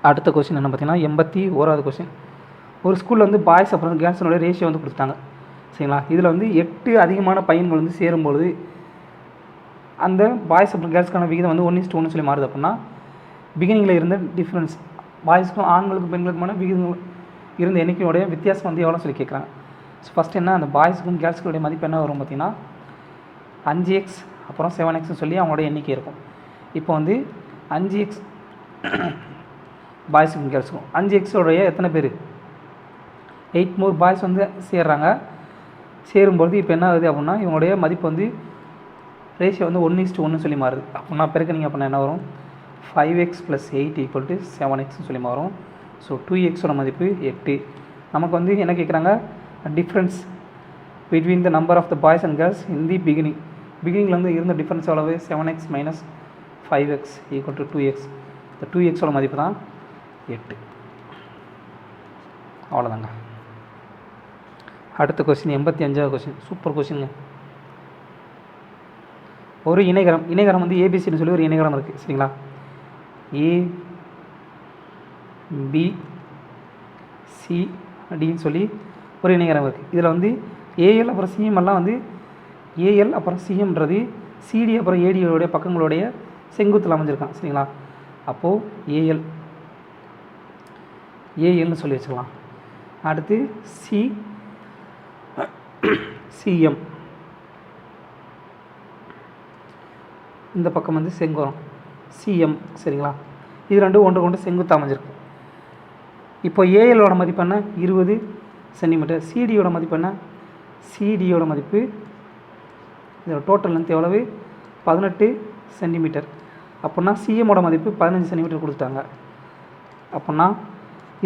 அடுத்த கொஸ்டின் என்ன பார்த்தீங்கன்னா 81வது கொஸ்டின். ஒரு ஸ்கூலில் வந்து பாய்ஸ் அப்புறம் கேர்ள்ஸோட ரேஷியோ வந்து கொடுத்துட்டாங்க. சரிங்களா, இதில் வந்து 8 அதிகமான பையன்கள் வந்து சேரும்பொழுது அந்த பாய்ஸ் அப்புறம் கேர்ள்ஸ்க்கான விகிதம் வந்து 1:1 சொல்லி மாறுது அப்படின்னா பிகினிங்கில் இருந்த டிஃப்ரென்ஸ் பாய்ஸ்க்கும் ஆண்களுக்கும் பெண்களுக்குமான விகிதங்கள் இருந்த எண்ணிக்கையோடைய வித்தியாசம் வந்து எவ்வளோ சொல்லி கேட்குறாங்க. ஸோ ஃபஸ்ட் என்ன, அந்த பாய்ஸுக்கும் கேர்ள்ஸ்களுடைய மதிப்பு என்ன வரும் பார்த்தீங்கன்னா 5x அப்புறம் 7xன்னு சொல்லி அவங்களோட எண்ணிக்கை இருக்கும். இப்போ வந்து 5x பாய்ஸுக்கும் கேர்ள்ஸுக்கும் 5xோடைய எத்தனை பேர் 8 more பாய்ஸ் வந்து சேர்றாங்க. சேரும்பொழுது இப்போ என்ன ஆகுது அப்படின்னா இவங்களுடைய மதிப்பு வந்து ரேஷியோ வந்து 1:1 சொல்லி மாறுது. அப்படின்னா பெருக்கணிங்க அப்படின்னா என்ன வரும் 5x + 8 = 7xன்னு சொல்லி மாறும். ஸோ 2xோட மதிப்பு 8. நமக்கு வந்து என்ன கேட்குறாங்க, difference between the number of the boys and girls in the பிகினிங்கில் வந்து இருந்த டிஃப்ரென்ஸ் எவ்வளவு 7x - 5x = 2x. இந்த 2xோட மதிப்பு தான் 8. அவ்வளோதாங்க. அடுத்த கொஸ்டின் 85வது கொஸ்டின், சூப்பர் கொஸ்டினுங்க. ஒரு இணைகரம் வந்து ஏபிசின்னு சொல்லி ஒரு இணைகரம் இருக்குது. சரிங்களா, ABCDன்னு சொல்லி ஒரு இணைகரம் இருக்குது. இதில் வந்து ஏஎல் அப்புறம் சிஎம்எல்லாம் வந்து ஏஎல் அப்புறம் சிஎம்ன்றது சிடி அப்புறம் ஏடியோடைய பக்கங்களுடைய செங்குத்தில் அமைஞ்சிருக்கான். சரிங்களா, அப்போது ஏஎல்னு சொல்லி வச்சுக்கலாம். அடுத்து சிஎம் இந்த பக்கம் வந்து செங்குரம் சிஎம். சரிங்களா, இது ரெண்டும் ஒன்று கொண்டு செங்குத்து அமைஞ்சிருக்கு. இப்போ ஏஎலோட மதிப்பு என்ன 20 சென்டிமீட்டர், சிடியோட மதிப்பு என்ன சிடியோட மதிப்பு இதோட டோட்டல் லென்த் எவ்வளவு 18 சென்டிமீட்டர். அப்படின்னா சிஎம்மோட மதிப்பு 15 சென்டிமீட்டர் கொடுத்துட்டாங்க. அப்படின்னா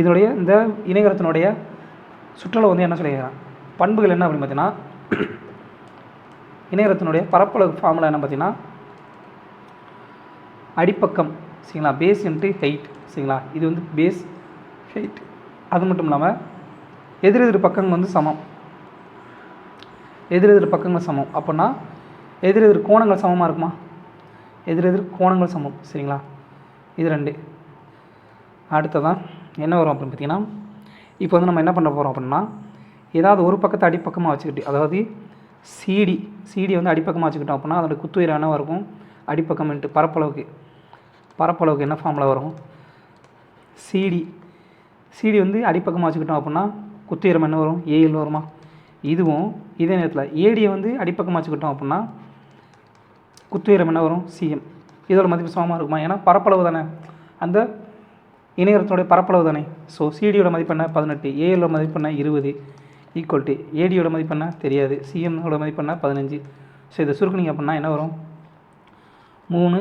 இதனுடைய இந்த இணைகரத்தினுடைய சுற்றளவு வந்து என்ன சொல்லிக்கிறாங்க, பண்புகள் என்ன அப்படின்னு பார்த்தீங்கன்னா இணைகரத்தினுடைய பரப்பளவு ஃபார்முலா என்ன பார்த்தீங்கன்னா அடிப்பக்கம். சரிங்களா, பேஸ் இன்ட்டு ஹைட். சரிங்களா, இது வந்து பேஸ் ஹைட். அது மட்டும் இல்லாமல் எதிரெதிர் பக்கங்கள் வந்து சமம், எதிரெதிர் பக்கங்கள் சமம். அப்படின்னா எதிரெதிர் கோணங்கள் சமமாக இருக்குமா, எதிரெதிர் கோணங்கள் சமம். சரிங்களா, இது 2. அடுத்ததான் என்ன வரும் அப்படின்னு பார்த்தீங்கன்னா இப்போ வந்து நம்ம என்ன பண்ண போகிறோம் அப்படின்னா ஏதாவது ஒரு பக்கத்தை அடிப்பக்கமாக வச்சுக்கிட்டு, அதாவது சிடி வந்து அடிப்பக்கமாக வச்சுக்கிட்டோம் அப்படின்னா அதோட குத்துயிரம் என்னவாக இருக்கும் அடிப்பக்கம் இன்ட்டு பரப்பளவுக்கு என்ன ஃபார்மில் வரும் சிடி வந்து அடிப்பக்கமாக வச்சுக்கிட்டோம் அப்படின்னா குத்துயிரம் என்ன வரும் ஏஎல் வருமா. இதுவும் இதே நேரத்தில் ஏடியை வந்து அடிப்பக்கமாக வச்சுக்கிட்டோம் அப்படின்னா குத்துயிரம் என்ன வரும் சிஎம். இதோட மதிப்பு சமமாக இருக்குமா, ஏன்னா பரப்பளவு தானே, அந்த இணையத்தினுடைய பரப்பளவு தானே. ஸோ சிடியோட மதிப்பு என்ன 18, ஏஎலோட மதிப்பு என்ன 20 ஈக்குவல் ஏடியோட மதிப்பு என்ன தெரியாது, சிஎம்மோட மதிப்பு என்ன 15. ஸோ இதை சுருக்குனிங்க அப்படின்னா என்ன வரும் 3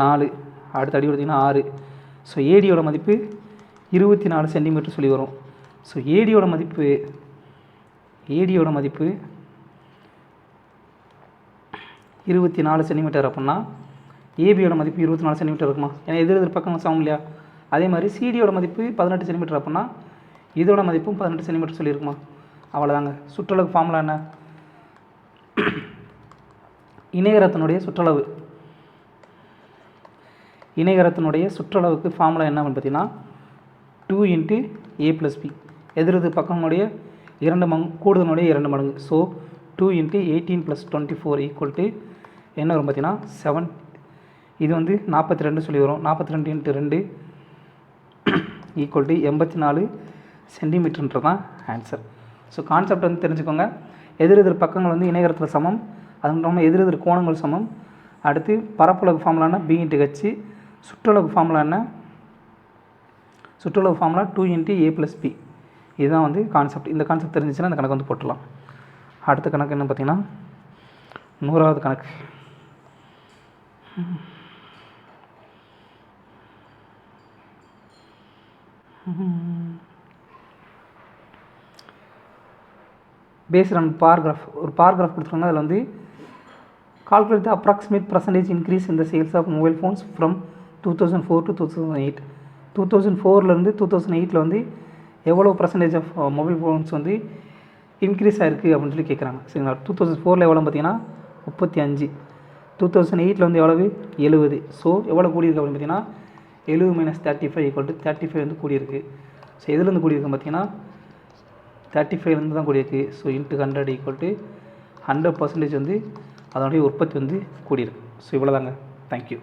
4 அடுத்த அடி கொடுத்திங்கன்னா 6. ஸோ ஏடியோட மதிப்பு 24 சென்டிமீட்டர் சொல்லி வரும். ஸோ ஏடியோட மதிப்பு 24 சென்டிமீட்டர் அப்படின்னா ஏபியோட மதிப்பு 24 சென்டிமீட்டர் இருக்குமா, ஏன்னா எதிர் பக்கம் சமம் இல்லையா. அதே மாதிரி சிடியோட மதிப்பு 18 சென்டிமீட்டர் அப்படின்னா இதோட மதிப்பும் 18 சென்டிமீட்டர் சொல்லியிருக்குமா. அவ்வளோதாங்க. சுற்றளவு ஃபார்முலா என்ன, இணைகரத்தினுடைய சுற்றளவுக்கு ஃபார்முலா என்ன அப்படின்னு பார்த்தீங்கன்னா 2 × A + B. எதிரெதிர் பக்கமுடைய 2 மடங்கு கூடுதலுடைய 2 மடங்கு. ஸோ 2 × 18 + 24 என்ன வரும் பார்த்தீங்கன்னா 7. இது வந்து 42 சொல்லி வரும். 42 × 2 84 சென்டிமீட்டர்ன்றது தான் ஆன்சர். ஸோ கான்செப்ட் வந்து தெரிஞ்சுக்கோங்க. எதிரெதிர் பக்கங்கள் வந்து இணைகரத்தில் சமம், அது மட்டும் இல்லாமல் எதிரெதிர் கோணங்கள் சமம். அடுத்து பரப்பளவு ஃபார்முலானா B × H. சுற்றளவு ஃபார்முலா என்ன, சுற்றுலா ஃபார்முலா 2 × A + B. இதுதான் வந்து கான்செப்ட். இந்த கான்செப்ட் தெரிஞ்சிச்சுன்னா அந்த கணக்கு வந்து போட்டுடலாம். அடுத்த கணக்கு என்ன பார்த்தீங்கன்னா 100வது கணக்கு. Based on paragraph. ஒரு பாராகிராஃப் கொடுத்துருக்காங்க. அதில் வந்து calculate the approximate percentage increase in the sales of mobile phones from 2004 to 2008. 2004லேருந்து 2008 வந்து எவ்வளோ பர்சன்டேஜ் ஆஃப் மொபைல் ஃபோன்ஸ் வந்து இன்க்ரீஸ் ஆகிருக்கு அப்படின்னு சொல்லி கேட்குறாங்க. சரிங்களா? 2004 எவ்வளோ பார்த்தீங்கன்னா 35. 2008 வந்து எவ்வளவு 70. ஸோ எவ்வளோ கூடியிருக்கு அப்படின்னு பார்த்தீங்கன்னா 70 - 35 = 35 வந்து கூடியிருக்கு. ஸோ எதுலேருந்து கூடியிருக்கு பார்த்தீங்கன்னா 35லேருந்து தான் கூடியிருக்கு. ஸோ × 100 = 100% வந்து அதனுடைய உற்பத்தி வந்து கூடியிருக்கு. ஸோ இவ்வளோதாங்க. தேங்க்யூ.